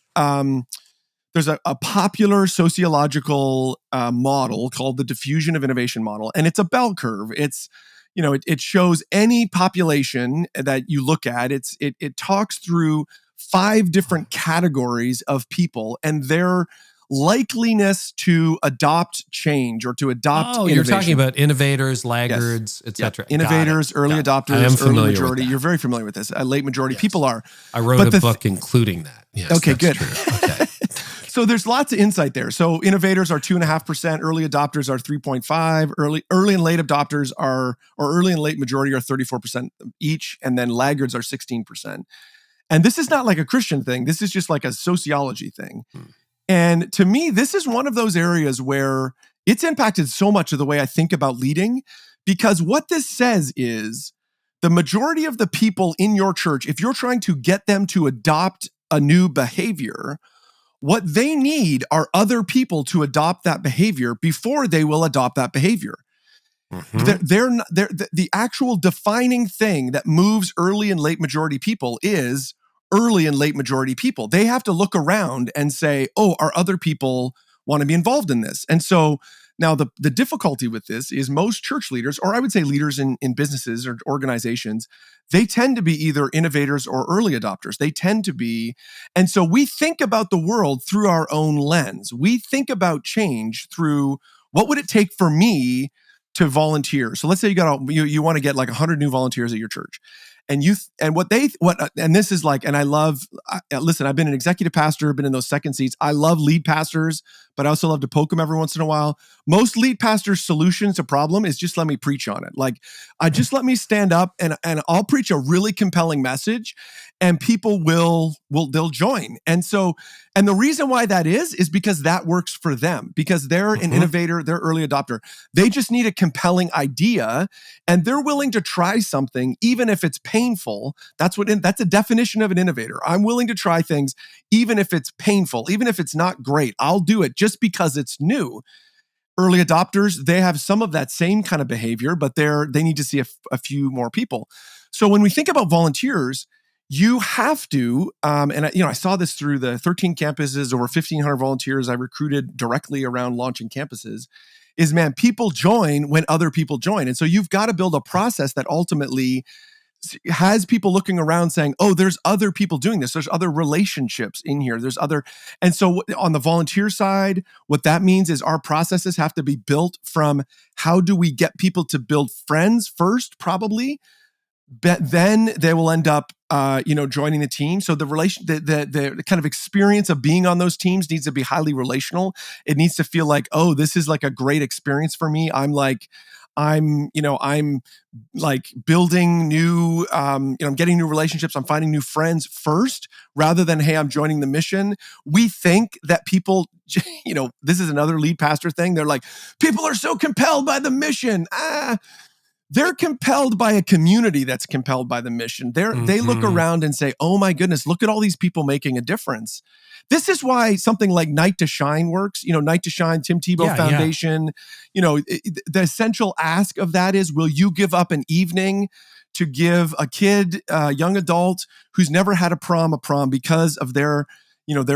popular sociological model called the Diffusion of Innovation model, and it's a bell curve. It's, it shows any population that you look at. It talks through 5 different categories of people and their likeliness to adopt change or to adopt innovation. You're talking about innovators, laggards, etc. Innovators, early adopters, early majority. You're very familiar with this. Late majority. People are. I wrote a book including that. Yes, okay, good. Okay. So there's lots of insight there. So innovators are 2.5%, early adopters are 3.5%, early and late adopters or early and late majority are 34% each, and then laggards are 16%. And this is not like a Christian thing. This is just like a sociology thing. And to me, this is one of those areas where it's impacted so much of the way I think about leading, because what this says is the majority of the people in your church, if you're trying to get them to adopt a new behavior, what they need are other people to adopt that behavior before they will adopt that behavior. The actual defining thing that moves early and late majority people is early and late majority people. They have to look around and say, oh, are other people want to be involved in this? And so Now, the difficulty with this is most church leaders, or I would say leaders in businesses or organizations, they tend to be either innovators or early adopters. They tend to be. And so we think about the world through our own lens. We think about change through what would it take for me to volunteer. So let's say you want to get like 100 new volunteers at your church. And this is like, and I love, listen, I've been an executive pastor, been in those second seats. I love lead pastors, but I also love to poke them every once in a while. Most lead pastors' solution to problem is just let me preach on it. Like, just let me stand up and I'll preach a really compelling message and people they'll join. And the reason why that is because that works for them, because they're an innovator, they're early adopter. They just need a compelling idea and they're willing to try something, even if it's painful. That's a definition of an innovator. I'm willing to try things, even if it's painful, even if it's not great. I'll do it just because it's new. Early adopters, they have some of that same kind of behavior, but they need to see a few more people. So when we think about volunteers, you have to, I saw this through the 13 campuses, over 1,500 volunteers I recruited directly around launching campuses, people join when other people join. And so you've got to build a process that ultimately has people looking around saying, oh, there's other people doing this. There's other relationships in here. And so on the volunteer side, what that means is our processes have to be built from how do we get people to build friends first, probably, but then they will end up, joining the team. So the kind of experience of being on those teams needs to be highly relational. It needs to feel like, oh, this is like a great experience for me. I'm building new, I'm getting new relationships. I'm finding new friends first, rather than, hey, I'm joining the mission. We think that people, this is another lead pastor thing. They're like, people are so compelled by the mission. They're compelled by a community that's compelled by the mission. They look around and say, oh my goodness, look at all these people making a difference. This is why something like Night to Shine works. Night to Shine, Tim Tebow Foundation. Yeah. The essential ask of that is, will you give up an evening to give a kid, a young adult who's never had a prom because of their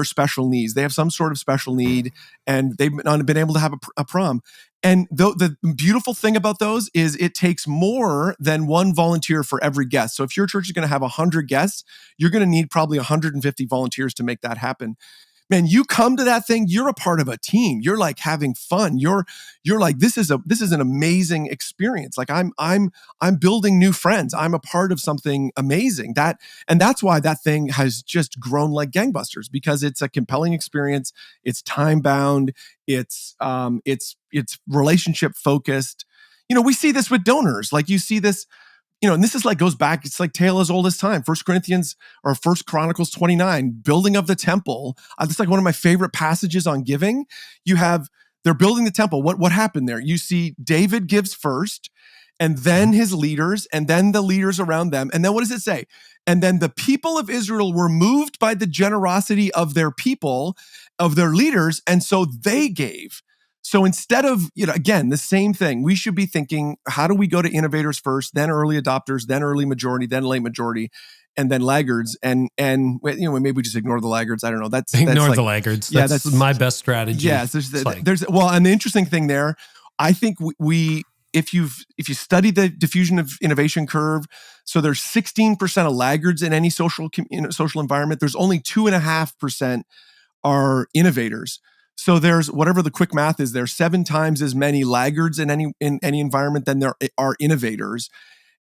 special needs? They have some sort of special need and they've not been able to have a prom. And the beautiful thing about those is it takes more than one volunteer for every guest. So if your church is going to have 100 guests, you're going to need probably 150 volunteers to make that happen. Man, you come to that thing, you're a part of a team. You're like having fun. You're like, this is an amazing experience. Like I'm building new friends. I'm a part of something amazing. And that's why that thing has just grown like gangbusters, because it's a compelling experience. It's time bound. It's relationship focused. We see this with donors. Like you see this, and this is like goes back, it's like tale as old as time. 1 Chronicles 29, building of the temple. It's like one of my favorite passages on giving. They're building the temple. What happened there? You see David gives first, and then his leaders, and then the leaders around them. And then what does it say? And then the people of Israel were moved by the generosity of their people, of their leaders, and so they gave. So instead of, again, the same thing, we should be thinking, how do we go to innovators first, then early adopters, then early majority, then late majority, and then laggards? And maybe we just ignore the laggards. I don't know. Ignore the laggards. Yeah, that's my best strategy. Yes. And the interesting thing there, I think if you study the diffusion of innovation curve, so there's 16% of laggards in any social environment. There's only 2.5% are innovators. So there's, whatever the quick math is, there's 7 times as many laggards in any environment than there are innovators.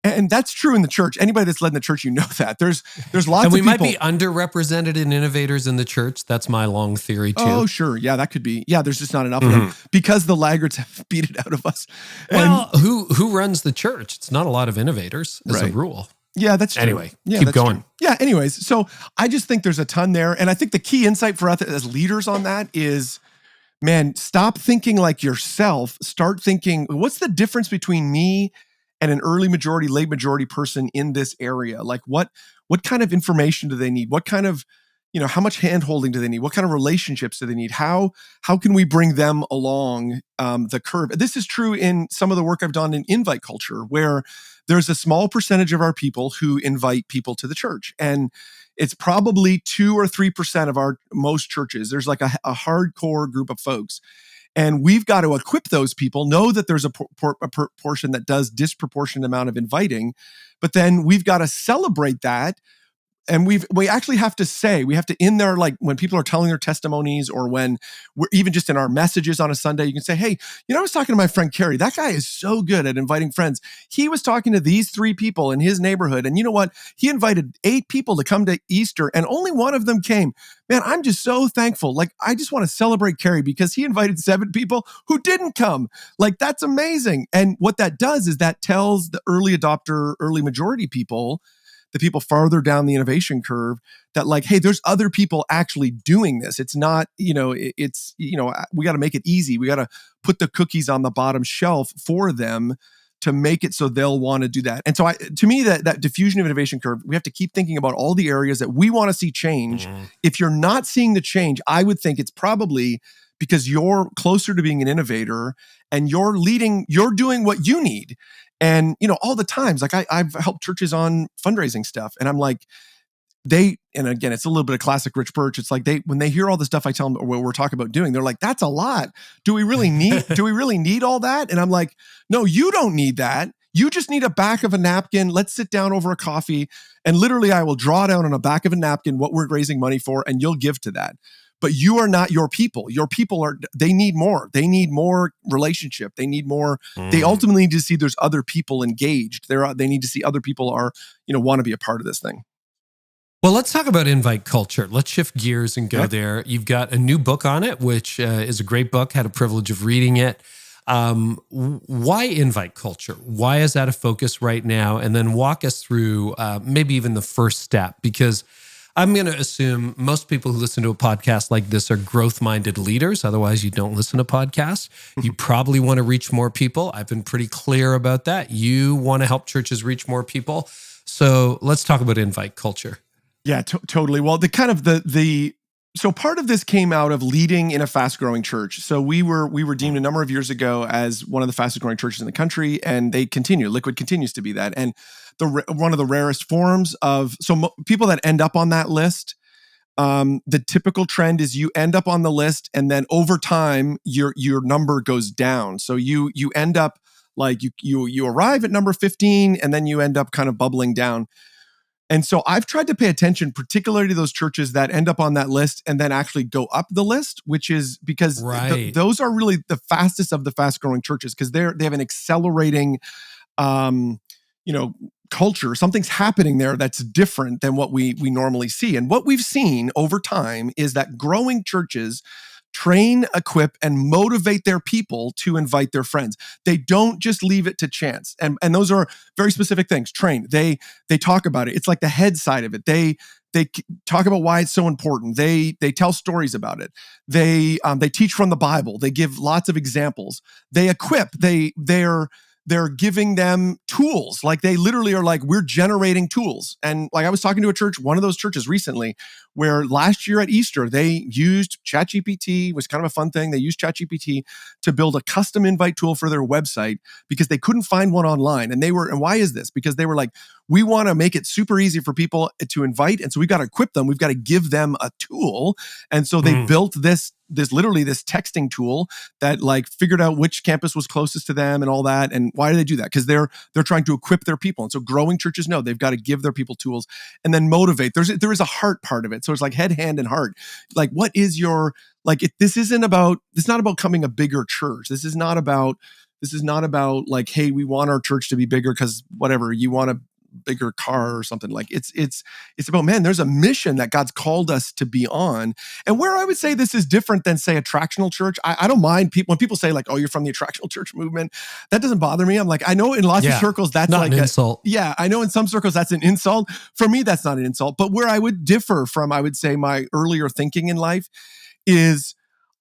And that's true in the church. Anybody that's led in the church, that. There's lots of people. And we might be underrepresented in innovators in the church. That's my long theory too. Oh, sure. Yeah, that could be. Yeah, there's just not enough of them because the laggards have beat it out of us. Well, who runs the church? It's not a lot of innovators as a rule. Yeah, that's true. Anyway, keep going. True. Yeah, anyways. So I just think there's a ton there. And I think the key insight for us as leaders on that is, man, stop thinking like yourself. Start thinking, what's the difference between me and an early majority, late majority person in this area? Like what kind of information do they need? What kind of, how much hand-holding do they need? What kind of relationships do they need? How can we bring them along the curve? This is true in some of the work I've done in invite culture, where there's a small percentage of our people who invite people to the church. And it's probably 2 or 3% of our most churches. There's like a hardcore group of folks. And we've got to equip those people, know that there's a portion that does disproportionate amount of inviting, but then we've got to celebrate that. And we actually have to say, we have to in there, like when people are telling their testimonies, or when we're even just in our messages on a Sunday, you can say, hey, I was talking to my friend Carey. That guy is so good at inviting friends. He was talking to these 3 people in his neighborhood. And you know what? He invited 8 people to come to Easter and only one of them came. Man, I'm just so thankful. Like, I just want to celebrate Carey because he invited 7 people who didn't come. Like, that's amazing. And what that does is that tells the early adopter, early majority people, the people farther down the innovation curve, that like, hey, there's other people actually doing this. It's not, we got to make it easy. We got to put the cookies on the bottom shelf for them to make it so they'll want to do that. And so to me, that diffusion of innovation curve, we have to keep thinking about all the areas that we want to see change. If you're not seeing the change, I would think it's probably because you're closer to being an innovator and you're doing what you need. And, all the times, like I've helped churches on fundraising stuff. And I'm like, and again, it's a little bit of classic Rich Birch. It's like when they hear all the stuff I tell them, or what we're talking about doing, they're like, that's a lot. Do we really need all that? And I'm like, no, you don't need that. You just need a back of a napkin. Let's sit down over a coffee. And literally I will draw down on a back of a napkin what we're raising money for, and you'll give to that. But you are not your people. Your people they need more. They need more relationship. They need more. They ultimately need to see there's other people engaged. They need to see other people want to be a part of this thing. Well, let's talk about invite culture. Let's shift gears and go there. You've got a new book on it, which is a great book. Had a privilege of reading it. Why invite culture? Why is that a focus right now? And then walk us through maybe even the first step, because I'm going to assume most people who listen to a podcast like this are growth-minded leaders. Otherwise, you don't listen to podcasts. You probably want to reach more people. I've been pretty clear about that. You want to help churches reach more people. So let's talk about invite culture. Yeah, totally. Well, so part of this came out of leading in a fast-growing church. So we were deemed a number of years ago as one of the fastest-growing churches in the country, and they continue. Liquid continues to be that, and one of the rarest forms of people that end up on that list. The typical trend is you end up on the list, and then over time your number goes down. So you end up like you arrive at number 15, and then you end up kind of bubbling down. And so I've tried to pay attention, particularly to those churches that end up on that list and then actually go up the list, which is because those are really the fastest of the fast-growing churches, because they have an accelerating, culture. Something's happening there that's different than what we normally see. And what we've seen over time is that growing churches train, equip, and motivate their people to invite their friends. They don't just leave it to chance. And those are very specific things. Train. They talk about it. It's like the head side of it. They talk about why it's so important. They tell stories about it. They teach from the Bible. They give lots of examples. They equip. They're giving them tools. Like they literally are like, we're generating tools. And like I was talking to a church, one of those churches recently, where last year at Easter, they used ChatGPT. It was kind of a fun thing. They used ChatGPT to build a custom invite tool for their website because they couldn't find one online. And why is this? Because they were like, we want to make it super easy for people to invite. And so we've got to equip them. We've got to give them a tool. And so they built this texting tool that like figured out which campus was closest to them and all that. And why do they do that? Because they're trying to equip their people. And so growing churches know they've got to give their people tools and then motivate. There is a heart part of it. So it's like head, hand, and heart. Like, what is your, like, it's not about coming a bigger church. This is not about like, hey, we want our church to be bigger because whatever, you want a bigger car or something. Like it's about, man, there's a mission that God's called us to be on. And where I would say this is different than, say, Attractional church, I don't mind when people say like, oh, you're from the Attractional church movement. That doesn't bother me. I'm like, I know in lots of circles that's not like an insult. Yeah, I know in some circles that's an insult. For me, that's not an insult. But where I would differ from, I would say, my earlier thinking in life is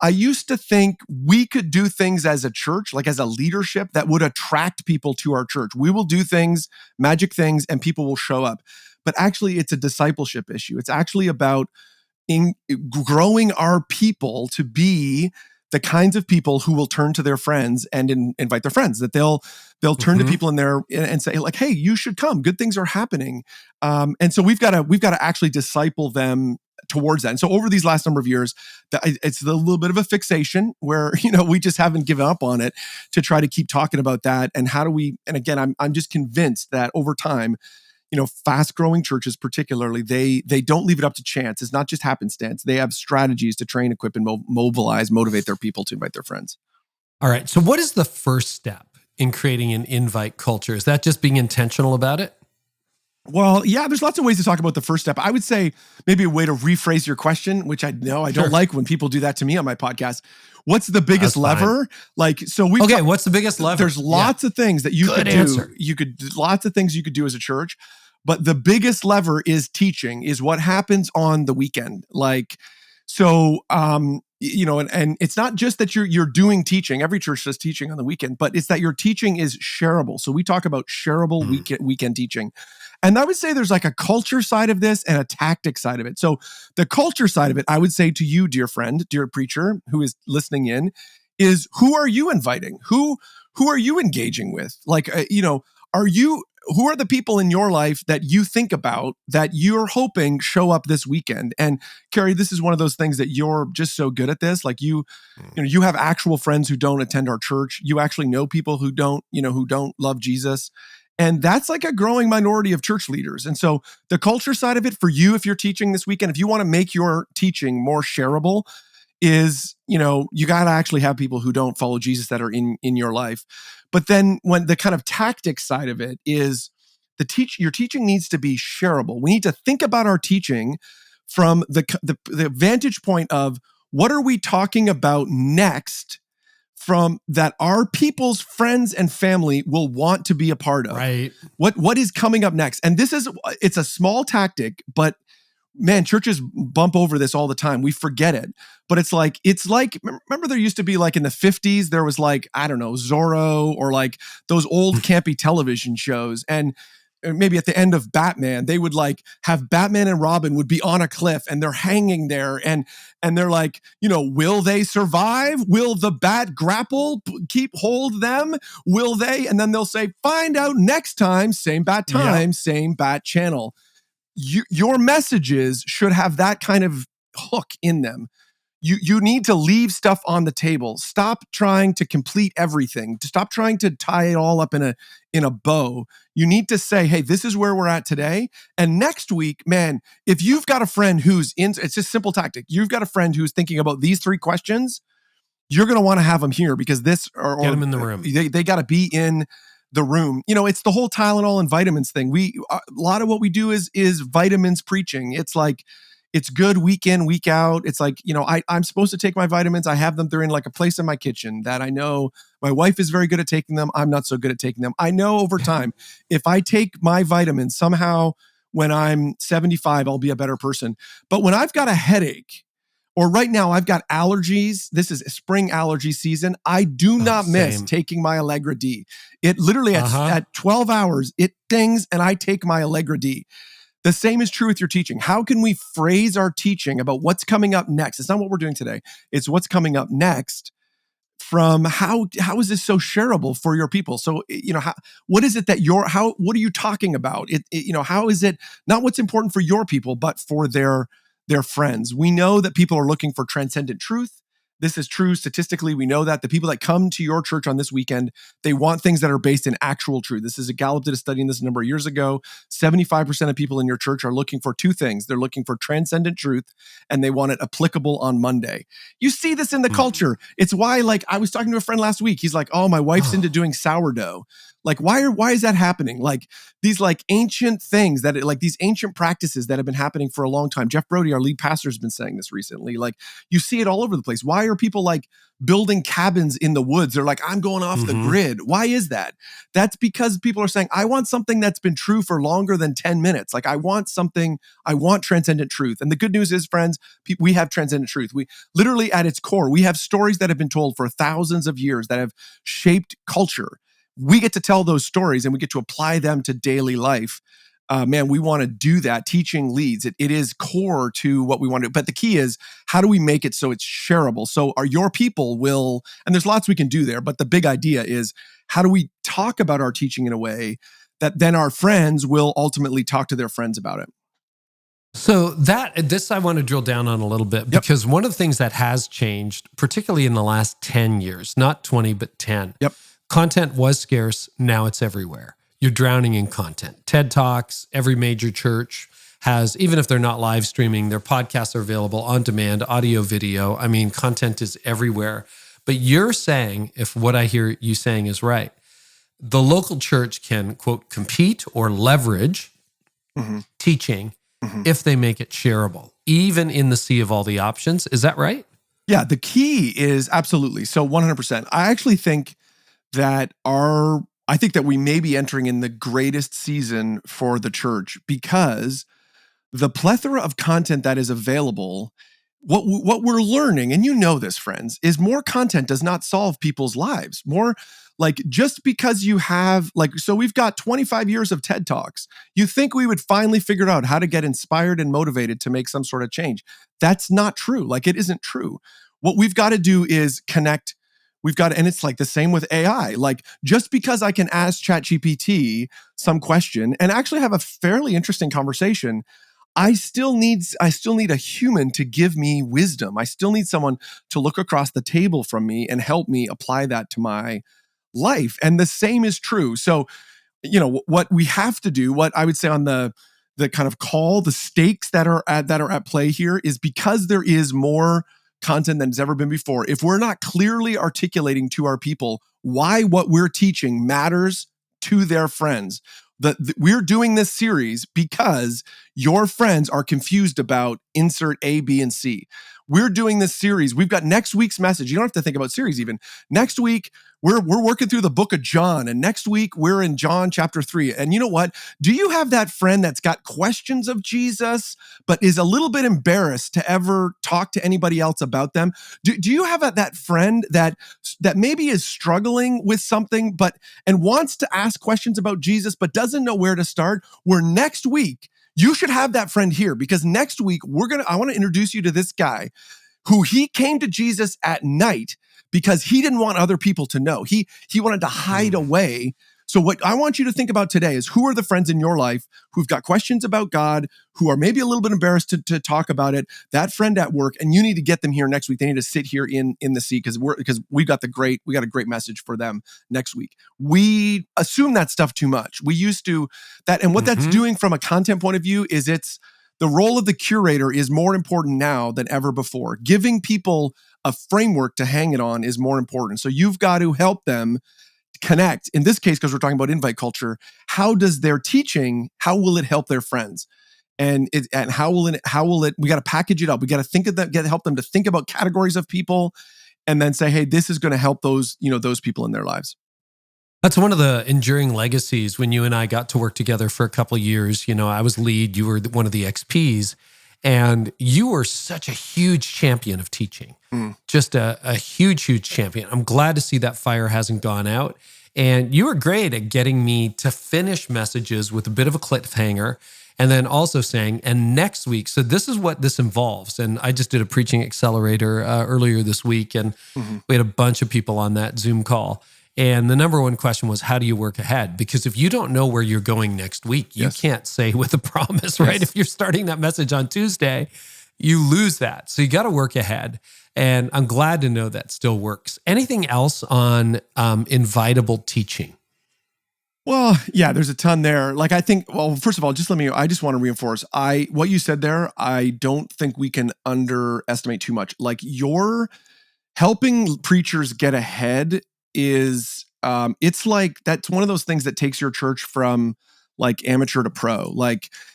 I used to think we could do things as a church, like as a leadership, that would attract people to our church. We will do things, magic things, and people will show up. But actually, it's a discipleship issue. It's actually about growing our people to be the kinds of people who will turn to their friends and invite their friends, that they'll turn to people in there and say like, hey, you should come. Good things are happening. And so we've got to actually disciple them towards that. And so over these last number of years, it's a little bit of a fixation where, we just haven't given up on it to try to keep talking about that. And how do we, and again, I'm just convinced that over time, fast growing churches particularly, they don't leave it up to chance. It's not just happenstance. They have strategies to train, equip, and motivate their people to invite their friends. All right. So what is the first step in creating an invite culture? Is that just being intentional about it? Well, yeah, there's lots of ways to talk about the first step. I would say maybe a way to rephrase your question, which I know I don't like when people do that to me on my podcast. What's the biggest lever? What's the biggest lever? There's lots of things that you could do. Lots of things you could do as a church, but the biggest lever is teaching, is what happens on the weekend. And it's not just that you're doing teaching. Every church does teaching on the weekend, but it's that your teaching is shareable. So we talk about shareable weekend teaching. And I would say there's like a culture side of this and a tactic side of it. So the culture side of it, I would say to you, dear friend, dear preacher who is listening in, is who are you inviting? Who are you engaging with? Who are the people in your life that you think about that you're hoping show up this weekend? And Carey, this is one of those things that you're just so good at this. Like you have actual friends who don't attend our church. You actually know people who don't love Jesus. And that's like a growing minority of church leaders. And so the culture side of it for you, if you're teaching this weekend, if you want to make your teaching more shareable, is, you got to actually have people who don't follow Jesus that are in your life. But then when the kind of tactic side of it is your teaching needs to be shareable. We need to think about our teaching from the vantage point of what are we talking about next from that our people's friends and family will want to be a part of. Right. What is coming up next? And it's a small tactic, but man, churches bump over this all the time. We forget it. But it's like, remember there used to be like in the 50s, there was like, I don't know, Zorro or like those old campy television shows. And maybe at the end of Batman, they would like have Batman and Robin would be on a cliff and they're hanging there. And they're like, will they survive? Will the bat grapple hold them? Will they? And then they'll say, find out next time, same bat time, same bat channel. Your messages should have that kind of hook in them. You need to leave stuff on the table. Stop trying to complete everything. Stop trying to tie it all up in a bow. You need to say, hey, this is where we're at today. And next week, man, if you've got a friend it's just simple tactic. You've got a friend who's thinking about these 3 questions, you're going to want to have them here because get them in the room. They got to be in the room. It's the whole Tylenol and vitamins thing. A lot of what we do is vitamins preaching. It's like, it's good week in, week out. It's like, I'm supposed to take my vitamins. I have them. They're in like a place in my kitchen that I know my wife is very good at taking them. I'm not so good at taking them. I know over time, if I take my vitamins, somehow when I'm 75, I'll be a better person. But when I've got a headache, or right now I've got allergies, this is spring allergy season, I do not miss taking my Allegra D. It literally at 12 hours, it dings and I take my Allegra D. The same is true with your teaching. How can we phrase our teaching about what's coming up next? It's not what we're doing today. It's what's coming up next from how is this so shareable for your people? So, what is it that what are you talking about? How is it not what's important for your people, but for their friends? We know that people are looking for transcendent truth. This is true statistically. We know that the people that come to your church on this weekend, they want things that are based in actual truth. This is Gallup did a study in this a number of years ago. 75% of people in your church are looking for 2 things. They're looking for transcendent truth and they want it applicable on Monday. You see this in the culture. It's why, like, I was talking to a friend last week. He's like, oh, my wife's into doing sourdough. Like, why is that happening? Like these like ancient things these ancient practices that have been happening for a long time. Jeff Brody, our lead pastor, has been saying this recently. Like you see it all over the place. Why are people like building cabins in the woods? They're like, I'm going off the grid. Why is that? That's because people are saying, I want something that's been true for longer than 10 minutes. Like I want transcendent truth. And the good news is, friends, we have transcendent truth. We literally at its core, we have stories that have been told for thousands of years that have shaped culture. We get to tell those stories and we get to apply them to daily life. Man, we want to do that. Teaching leads. It is core to what we want to do. But the key is, how do we make it so it's shareable? So your people will, and there's lots we can do there, but the big idea is, how do we talk about our teaching in a way that then our friends will ultimately talk to their friends about it? So this I want to drill down on a little bit, because one of the things that has changed, particularly in the last 10 years, not 20, but 10, content was scarce. Now it's everywhere. You're drowning in content. TED Talks, every major church has, even if they're not live streaming, their podcasts are available on demand, audio, video. I mean, content is everywhere. But you're saying, if what I hear you saying is right, the local church can, quote, compete or leverage teaching if they make it shareable, even in the sea of all the options. Is that right? Yeah, the key is absolutely. So 100%. I actually think that we may be entering in the greatest season for the church, because the plethora of content that is available, what we're learning, and you know this, friends, is more content does not solve people's lives. More like, just because you have, so we've got 25 years of TED Talks. You think we would finally figure out how to get inspired and motivated to make some sort of change. That's not true. It isn't true. What we've got to do is connect. And it's like the same with AI. Just because I can ask ChatGPT some question and actually have a fairly interesting conversation, I still need a human to give me wisdom. I still need someone to look across the table from me and help me apply that to my life. And the same is true. So, what we have to do, what I would say on the kind of call, the stakes that are at play here, is because there is more content than has ever been before. If we're not clearly articulating to our people why what we're teaching matters to their friends, we're doing this series because your friends are confused about insert A, B, and C. We're doing this series. We've got next week's message. You don't have to think about series even. Next week, we're working through the book of John. And next week, we're in John chapter 3. And you know what? Do you have that friend that's got questions of Jesus, but is a little bit embarrassed to ever talk to anybody else about them? Do you have that friend that maybe is struggling with something, and wants to ask questions about Jesus, but doesn't know where to start? Where next week, you should have that friend here, because next week I want to introduce you to this guy who he came to Jesus at night because he didn't want other people to know. He wanted to hide away. So what I want you to think about today is, who are the friends in your life who've got questions about God, who are maybe a little bit embarrassed to talk about it, that friend at work, and you need to get them here next week. They need to sit here in the seat, because we got a great message for them next week. We assume that stuff too much. We used to that. And what that's doing from a content point of view is the role of the curator is more important now than ever before. Giving people a framework to hang it on is more important. So you've got to help them connect. In this case, because we're talking about invite culture, how does their teaching, how will it help their friends? And how will it, we got to package it up. We got to think of that, help them to think about categories of people, and then say, hey, this is going to help those people in their lives. That's one of the enduring legacies. When you and I got to work together for a couple of years, I was lead, you were one of the XPs, and you were such a huge champion of teaching. Just a huge, huge champion. I'm glad to see that fire hasn't gone out. And you were great at getting me to finish messages with a bit of a cliffhanger, and then also saying, and next week, so this is what this involves. And I just did a preaching accelerator earlier this week, and we had a bunch of people on that Zoom call. And the number one question was, how do you work ahead? Because if you don't know where you're going next week, you can't say with a promise, right? If you're starting that message on Tuesday, you lose that. So you got to work ahead. And I'm glad to know that still works. Anything else on invitable teaching? Well, yeah, there's a ton there. I think, well, first of all, I just want to reinforce, what you said there, I don't think we can underestimate too much. You're helping preachers get ahead is, it's that's one of those things that takes your church from amateur to pro.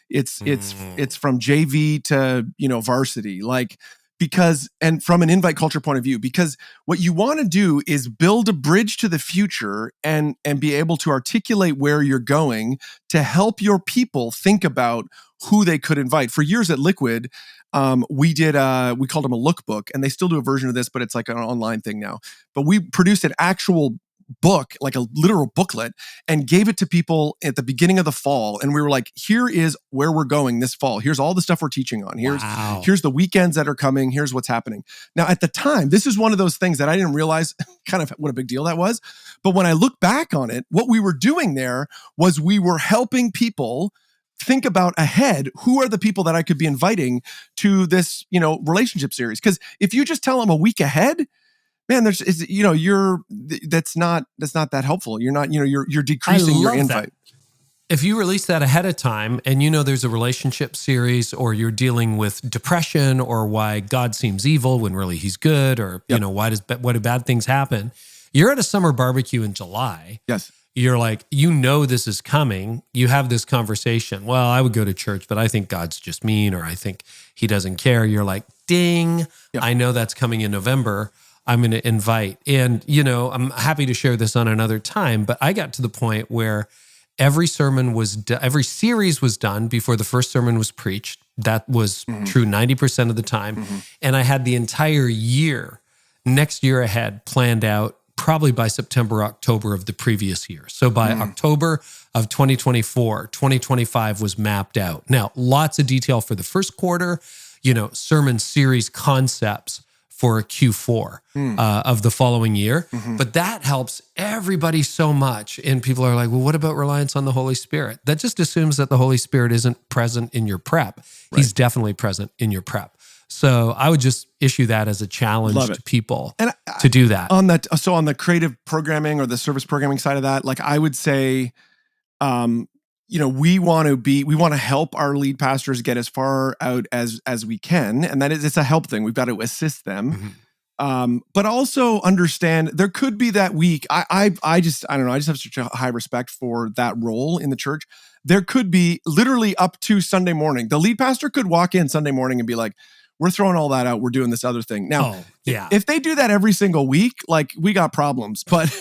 It's from JV to, varsity. Because, and from an invite culture point of view, because what you want to do is build a bridge to the future and be able to articulate where you're going to help your people think about who they could invite. For years at Liquid, we called them a lookbook, and they still do a version of this, but it's an online thing now. But we produced an actual book, a literal booklet, and gave it to people at the beginning of the fall. And we were like, here is where we're going this fall. Here's all the stuff we're teaching on. Here's the weekends that are coming. Here's what's happening. Now, at the time, this is one of those things that I didn't realize kind of what a big deal that was. But when I look back on it, what we were doing there was we were helping people think about ahead, who are the people that I could be inviting to this, relationship series? Because if you just tell them a week ahead, man, that's not that helpful. You're not, you're decreasing your invite. That. If you release that ahead of time and there's a relationship series, or you're dealing with depression, or why God seems evil when really he's good, or why do bad things happen? You're at a summer barbecue in July. Yes. You're like, this is coming. You have this conversation. Well, I would go to church, but I think God's just mean, or I think he doesn't care. You're like, ding, I know that's coming in November. I'm going to invite. And, I'm happy to share this on another time, but I got to the point where every series was done before the first sermon was preached. That was true 90% of the time. And I had the entire next year ahead, planned out probably by September, October of the previous year. So by October of 2024, 2025 was mapped out. Now, lots of detail for the first quarter, sermon series concepts for Q4 of the following year. But that helps everybody so much. And people are like, well, what about reliance on the Holy Spirit? That just assumes that the Holy Spirit isn't present in your prep. Right. He's definitely present in your prep. So I would just issue that as a challenge to people to do that. On the creative programming or the service programming side of that, like I would say, we want to help our lead pastors get as far out as we can. And it's a help thing. We've got to assist them. But also understand there could be that week. I don't know. I just have such a high respect for that role in the church. There could be literally up to Sunday morning. The lead pastor could walk in Sunday morning and be like, we're throwing all that out. We're doing this other thing. Now, if they do that every single week, like we got problems, but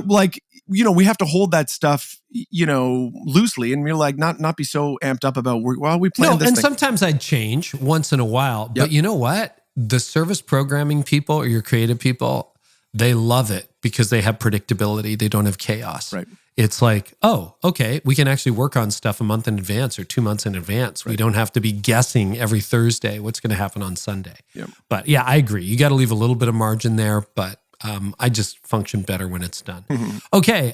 like, we have to hold that stuff, loosely, and we're like, not be so amped up about, we planned this thing. Sometimes I'd change once in a while, but you know what? The service programming people or your creative people, they love it because they have predictability. They don't have chaos. Right. It's like, oh, okay, we can actually work on stuff a month in advance or 2 months in advance. Right. We don't have to be guessing every Thursday what's going to happen on Sunday. Yep. But yeah, I agree. You got to leave a little bit of margin there, but I just function better when it's done. Okay,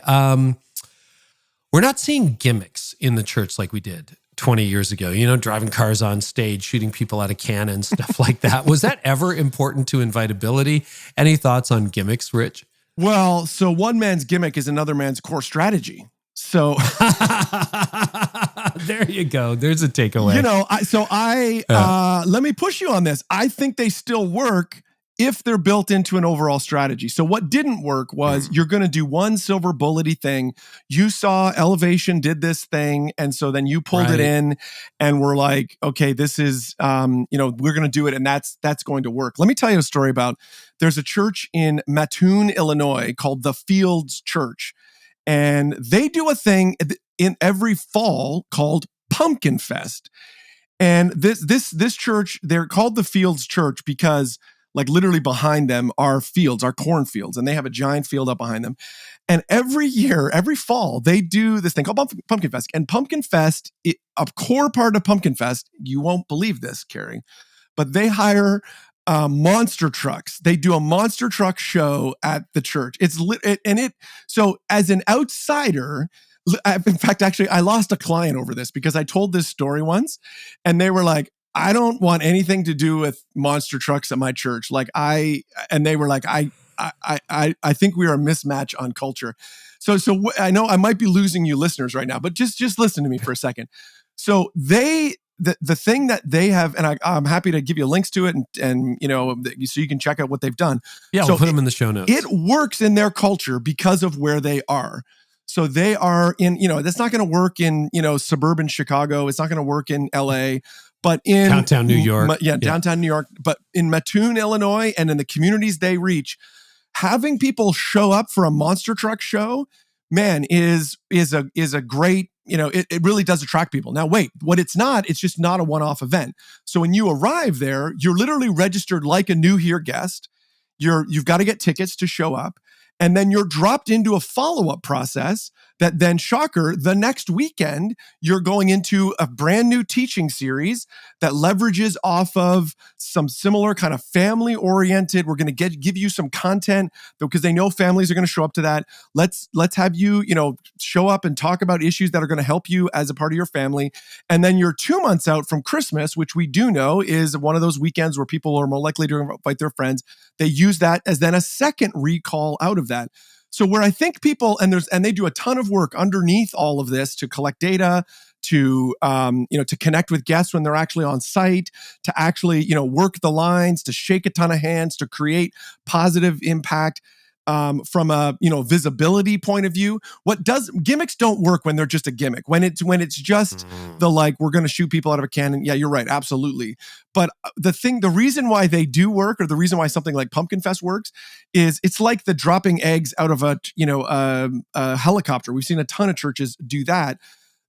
we're not seeing gimmicks in the church like we did 20 years ago, driving cars on stage, shooting people out of cannons, stuff like that. Was that ever important to invitability? Any thoughts on gimmicks, Rich? Well, so one man's gimmick is another man's core strategy. So there you go. There's a takeaway. Let me push you on this. I think they still work if they're built into an overall strategy. So what didn't work was you're going to do one silver bullety thing. You saw Elevation did this thing, and so then you pulled it in, and we're like, okay, this is, we're going to do it, and that's going to work. Let me tell you a story about. There's a church in Mattoon, Illinois, called the Fields Church, and they do a thing in every fall called Pumpkin Fest. And this church, they're called the Fields Church because, like, literally behind them are fields, are cornfields, and they have a giant field up behind them. And every year, every fall, they do this thing called Pumpkin Fest. And Pumpkin Fest, a core part of Pumpkin Fest, you won't believe this, Carey, but they hire monster trucks. They do a monster truck show at the church. So as an outsider, in fact, actually, I lost a client over this because I told this story once, and they were like, I don't want anything to do with monster trucks at my church. And they were like, I think we are a mismatch on culture. So I know I might be losing you listeners right now, but just listen to me for a second. So the thing that they have, and I'm happy to give you links to it, and so you can check out what they've done. Yeah, so we'll put them in the show notes. It works in their culture because of where they are. So they are in, that's not going to work in, suburban Chicago. It's not going to work in LA. But in downtown New York, downtown New York, but in Mattoon, Illinois, and in the communities they reach, having people show up for a monster truck show, man, is a great, it really does attract people. Now, wait, it's just not a one-off event. So when you arrive there, you're literally registered like a new here guest. You've got to get tickets to show up. And then you're dropped into a follow-up process that then, shocker, the next weekend, you're going into a brand new teaching series that leverages off of some similar kind of family-oriented. We're going to give you some content because they know families are going to show up to that. Let's have you, show up and talk about issues that are going to help you as a part of your family. And then you're 2 months out from Christmas, which we do know is one of those weekends where people are more likely to invite their friends. They use that as then a second recall out of that. So where I think people, and they do a ton of work underneath all of this to collect data, to connect with guests when they're actually on site, to actually, work the lines, to shake a ton of hands, to create positive impact. From a visibility point of view, gimmicks don't work when they're just a gimmick. When it's just we're going to shoot people out of a cannon. Yeah, you're right, absolutely. But the reason why they do work, or the reason why something like Pumpkin Fest works, is it's like the dropping eggs out of a helicopter. We've seen a ton of churches do that.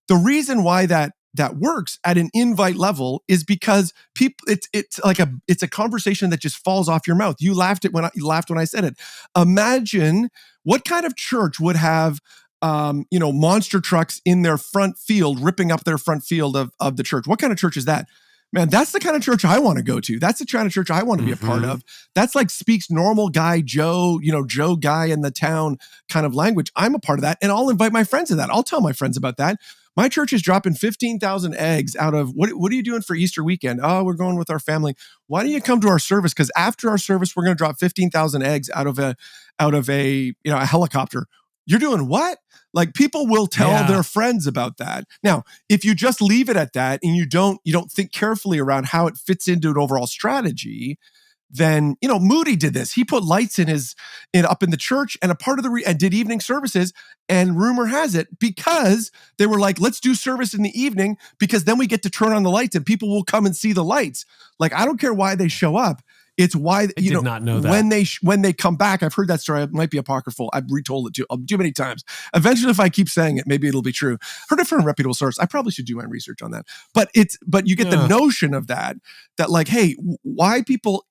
The reason why that works at an invite level is because people, it's a conversation that just falls off your mouth. You laughed when I said it. Imagine what kind of church would have monster trucks in their front field, ripping up their front field of the church. What kind of church is that? Man, that's the kind of church I want to go to. That's the kind of church I want to be a part of. That's like speaks normal guy Joe, Joe guy in the town kind of language. I'm a part of that, and I'll invite my friends to that. I'll tell my friends about that. My church is dropping 15,000 eggs out of, what are you doing for Easter weekend? Oh, we're going with our family. Why don't you come to our service? Because after our service, we're going to drop 15,000 eggs out of a helicopter. You're doing what? Like, people will tell their friends about that. Now, if you just leave it at that and you don't think carefully around how it fits into an overall strategy, then, Moody did this. He put lights up in the church, and a part of and did evening services. And rumor has it, because they were like, let's do service in the evening, because then we get to turn on the lights and people will come and see the lights. Like, I don't care why they show up. It's why, I did not know that. When they come back, I've heard that story. It might be apocryphal. I've retold it too many times. Eventually, if I keep saying it, maybe it'll be true. Heard it from a reputable source. I probably should do my research on that. But you get the notion of that like, hey, why people.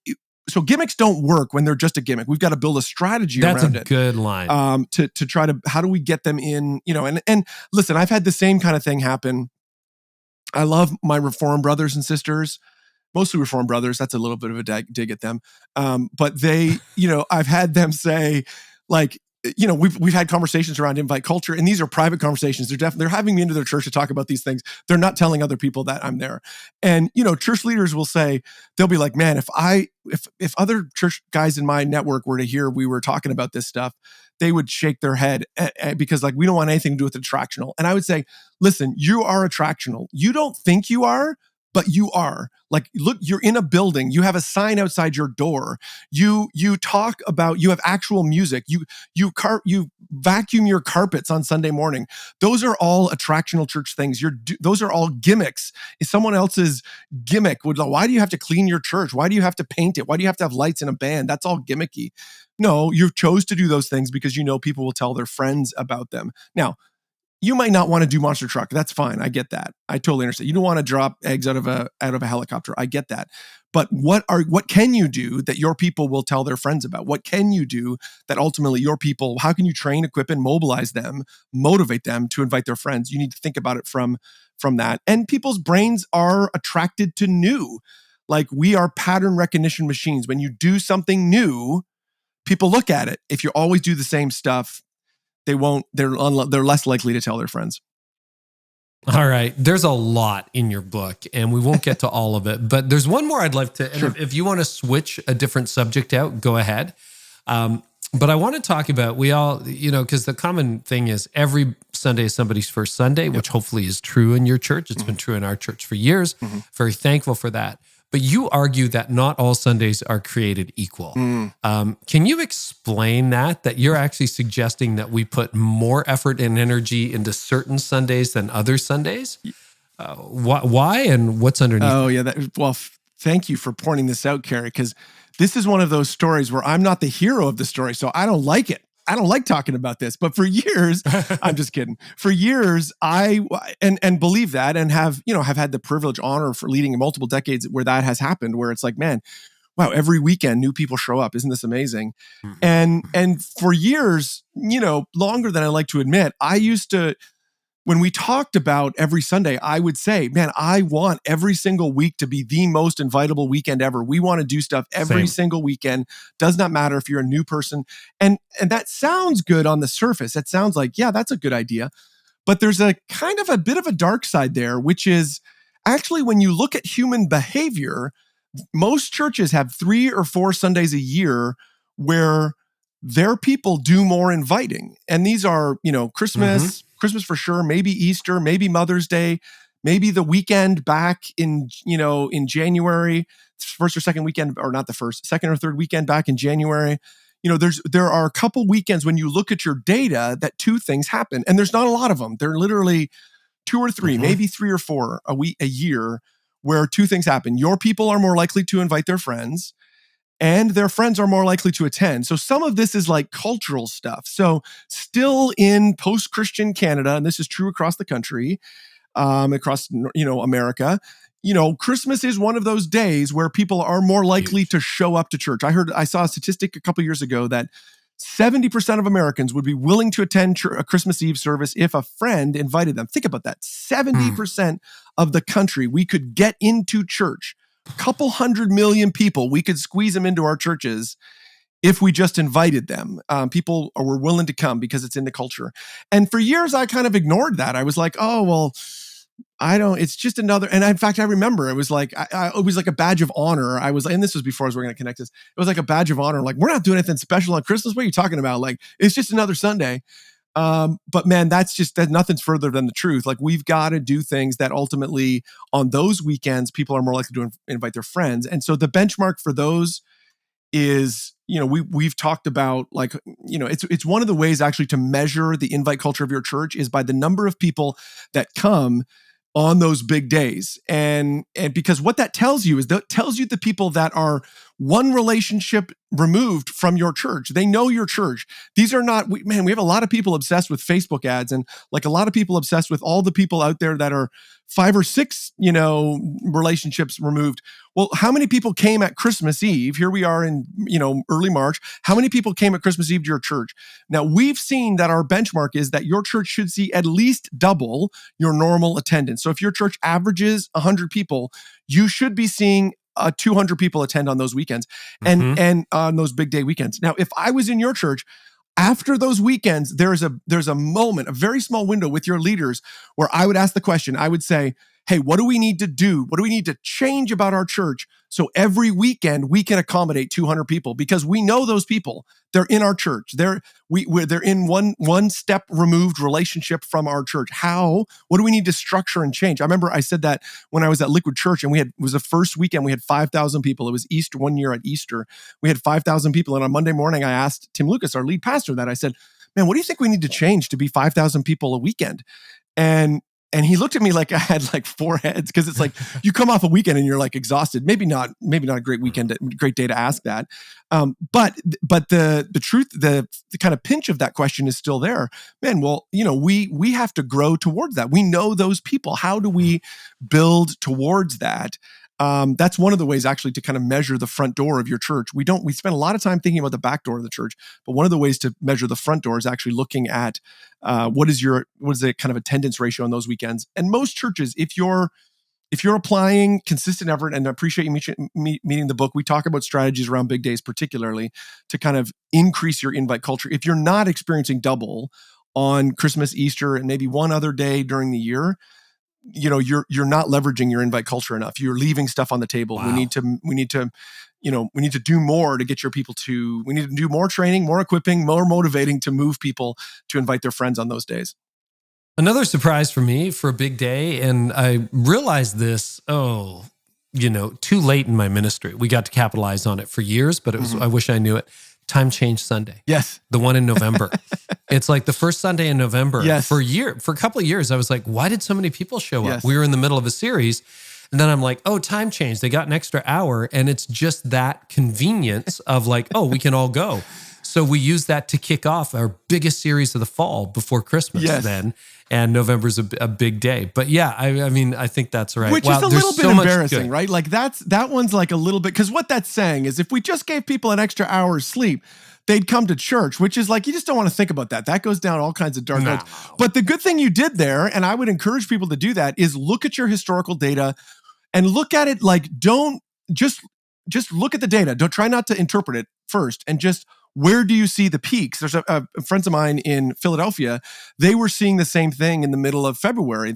So gimmicks don't work when they're just a gimmick. We've got to build a strategy around it. That's a good line. To try to, how do we get them in, and listen, I've had the same kind of thing happen. I love my Reformed brothers and sisters, mostly Reformed brothers. That's a little bit of a dig at them. But they, I've had them say, like, we've had conversations around invite culture, and these are private conversations. They're having me into their church to talk about these things. They're not telling other people that I'm there. And, church leaders will say, they'll be like, man, if other church guys in my network were to hear we were talking about this stuff, they would shake their head because, like, we don't want anything to do with Attractional. And I would say, listen, you are Attractional. You don't think you are, but you are. Like, look, you're in a building. You have a sign outside your door. You talk about, you have actual music. You vacuum your carpets on Sunday morning. Those are all Attractional church things. Those are all gimmicks. If someone else's gimmick why do you have to clean your church? Why do you have to paint it? Why do you have to have lights in a band? That's all gimmicky. No, you've chose to do those things because people will tell their friends about them. Now, you might not want to do monster truck. That's fine. I get that. I totally understand. You don't want to drop eggs out of a helicopter. I get that. But what can you do that your people will tell their friends about? What can you do that ultimately your people, how can you train, equip, and mobilize them, motivate them to invite their friends? You need to think about it from that. And people's brains are attracted to new. Like, we are pattern recognition machines. When you do something new, people look at it. If you always do the same stuff, they're less likely to tell their friends. All right. There's a lot in your book, and we won't get to all of it, but there's one more I'd like to, Sure. If you want to switch a different subject out, go ahead. But I want to talk about, we all, because the common thing is every Sunday is somebody's first Sunday, which hopefully is true in your church. It's been true in our church for years. Very thankful for that. But you argue that not all Sundays are created equal. Can you explain that you're actually suggesting that we put more effort and energy into certain Sundays than other Sundays? Why and what's underneath? Oh, yeah. Thank you for pointing this out, Carey, because this is one of those stories where I'm not the hero of the story, so I don't like it. I don't like talking about this, but for years, I'm just kidding. For years, I believe that, and have had the privilege, honor for leading in multiple decades where that has happened, where it's like, man, wow, every weekend new people show up. Isn't this amazing? And for years, longer than I like to admit, I used to, when we talked about every Sunday, I would say, man, I want every single week to be the most invitable weekend ever. We want to do stuff every single weekend. Does not matter if you're a new person. And that sounds good on the surface. It sounds like, yeah, that's a good idea. But there's a kind of a bit of a dark side there, which is actually when you look at human behavior, most churches have 3 or 4 Sundays a year where their people do more inviting. And these are, Christmas for sure, maybe Easter, maybe Mother's Day, maybe the weekend back in January, first or second weekend, or not the first, second or third weekend back in January. There are a couple weekends when you look at your data that 2 things happen, and there's not a lot of them. They're literally 2 or 3, maybe 3 or 4 a year, where 2 things happen. Your people are more likely to invite their friends, and their friends are more likely to attend. So some of this is like cultural stuff. So still in post-Christian Canada, and this is true across the country, across America, Christmas is one of those days where people are more likely to show up to church. I saw a statistic a couple years ago that 70% of Americans would be willing to attend a Christmas Eve service if a friend invited them. Think about that. 70% of the country, we could get into church. A couple 100 million people, we could squeeze them into our churches if we just invited them. People were willing to come because it's in the culture. And for years, I kind of ignored that. I was like, oh, well, it's just another. And in fact, I remember it was like, it was like a badge of honor. And this was before I was working at Connect This. It was like a badge of honor. Like, we're not doing anything special on Christmas. What are you talking about? Like, it's just another Sunday. But man, that nothing's further than the truth. Like, we've got to do things that ultimately on those weekends, people are more likely to invite their friends. And so the benchmark for those is, we've talked about, like, it's one of the ways actually to measure the invite culture of your church is by the number of people that come on those big days. And because what that tells you is that tells you the people that are one relationship removed from your church. They know your church. These are not, we have a lot of people obsessed with Facebook ads, and like a lot of people obsessed with all the people out there that are 5 or 6, relationships removed. Well, how many people came at Christmas Eve? Here we are in, early March. How many people came at Christmas Eve to your church? Now, we've seen that our benchmark is that your church should see at least double your normal attendance. So if your church averages 100 people, you should be seeing 200 people attend on those weekends and on those big day weekends. Now, if I was in your church, after those weekends, there's a moment, a very small window with your leaders where I would ask the question. I would say, hey, what do we need to do? What do we need to change about our church so every weekend we can accommodate 200 people? Because we know those people. They're in our church. They're in one step removed relationship from our church. What do we need to structure and change? I remember I said that when I was at Liquid Church, and it was the first weekend we had 5,000 people. It was Easter, one year at Easter. We had 5,000 people. And on Monday morning, I asked Tim Lucas, our lead pastor, that I said, man, what do you think we need to change to be 5,000 people a weekend? And he looked at me like I had like 4 heads, because it's like you come off a weekend and you're like exhausted. Maybe not a great weekend, great day to ask that. But the truth, the kind of pinch of that question is still there. Man, well, we have to grow towards that. We know those people. How do we build towards that? That's one of the ways actually to kind of measure the front door of your church. We spend a lot of time thinking about the back door of the church, but one of the ways to measure the front door is actually looking at what is the kind of attendance ratio on those weekends. And most churches, if you're applying consistent effort, and I appreciate you meeting the book, we talk about strategies around big days, particularly to kind of increase your invite culture. If you're not experiencing double on Christmas, Easter, and maybe one other day during the year, you're not leveraging your invite culture enough. You're leaving stuff on the table. Wow. We need to do more to get your people to. We need to do more training, more equipping, more motivating to move people to invite their friends on those days. Another surprise for me for a big day, and I realized this, too late in my ministry. We got to capitalize on it for years, but it was, I wish I knew it. Time Change Sunday. Yes. The one in November. It's like the first Sunday in November. Yes. For a couple of years, I was like, why did so many people show up? Yes. We were in the middle of a series. And then I'm like, oh, time change. They got an extra hour. And it's just that convenience of like, oh, we can all go. So we use that to kick off our biggest series of the fall before Christmas then. And November's a big day. But yeah, I mean, I think that's right. Which is a little bit embarrassing, right? Like that one's like a little bit, because what that's saying is if we just gave people an extra hour's sleep, they'd come to church, which is like, you just don't want to think about that. That goes down all kinds of dark roads. But the good thing you did there, and I would encourage people to do that, is look at your historical data and look at it like, don't just look at the data. Don't try not to interpret it first, and just, where do you see the peaks? There's a friends of mine in Philadelphia. They were seeing the same thing in the middle of February.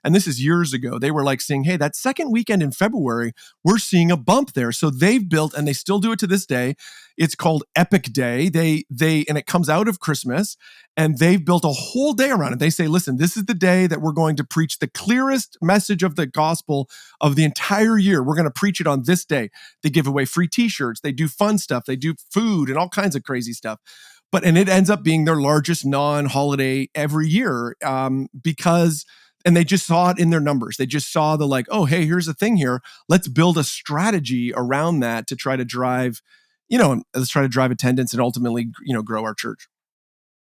And this is years ago, they were like saying, hey, that second weekend in February, we're seeing a bump there. So they've built, and they still do it to this day, it's called Epic Day. And it comes out of Christmas, and they've built a whole day around it. They say, listen, this is the day that we're going to preach the clearest message of the gospel of the entire year. We're going to preach it on this day. They give away free t-shirts. They do fun stuff. They do food and all kinds of crazy stuff. And it ends up being their largest non-holiday every year because they just saw it in their numbers. They just saw the like, oh, hey, here's a thing here. Let's build a strategy around that to try to drive, let's try to drive attendance and ultimately, grow our church.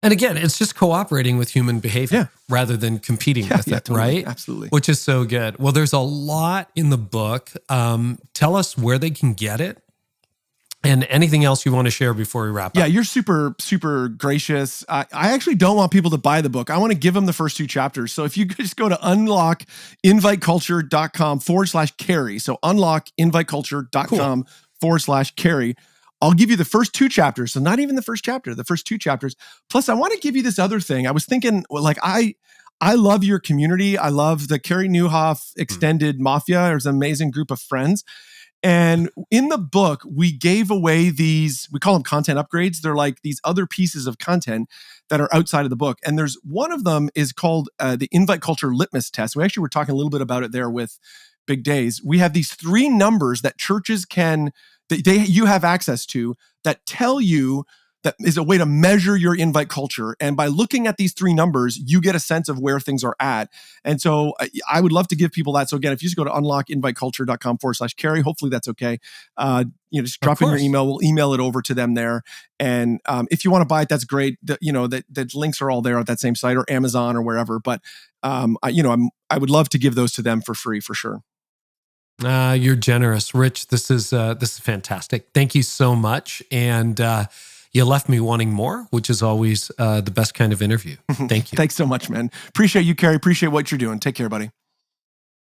And again, it's just cooperating with human behavior rather than competing with it, totally, right? Absolutely. Which is so good. Well, there's a lot in the book. Tell us where they can get it. And anything else you want to share before we wrap up? Yeah, you're super, super gracious. I actually don't want people to buy the book. I want to give them the first 2 chapters. So if you just go to unlockinviteculture.com/Carey. So unlockinviteculture.com/Carey. I'll give you the first 2 chapters. So not even the first chapter, the first 2 chapters. Plus, I want to give you this other thing. I was thinking, like, I love your community. I love the Carey Nieuwhof Extended Mafia. There's an amazing group of friends. And in the book, we gave away these, we call them content upgrades. They're like these other pieces of content that are outside of the book. And there's one of them is called the Invite Culture Litmus Test. We actually were talking a little bit about it there with Big Days. We have these 3 numbers that churches you have access to that tell you, that is a way to measure your invite culture. And by looking at these 3 numbers, you get a sense of where things are at. And so I would love to give people that. So again, if you just go to unlockinviteculture.com/Carey, hopefully that's okay. Just drop in your email. We'll email it over to them there. And if you want to buy it, that's great. The links are all there at that same site or Amazon or wherever. But I would love to give those to them for free, for sure. You're generous, Rich. This is fantastic. Thank you so much. And you left me wanting more, which is always the best kind of interview. Thank you. Thanks so much, man. Appreciate you, Carey. Appreciate what you're doing. Take care, buddy.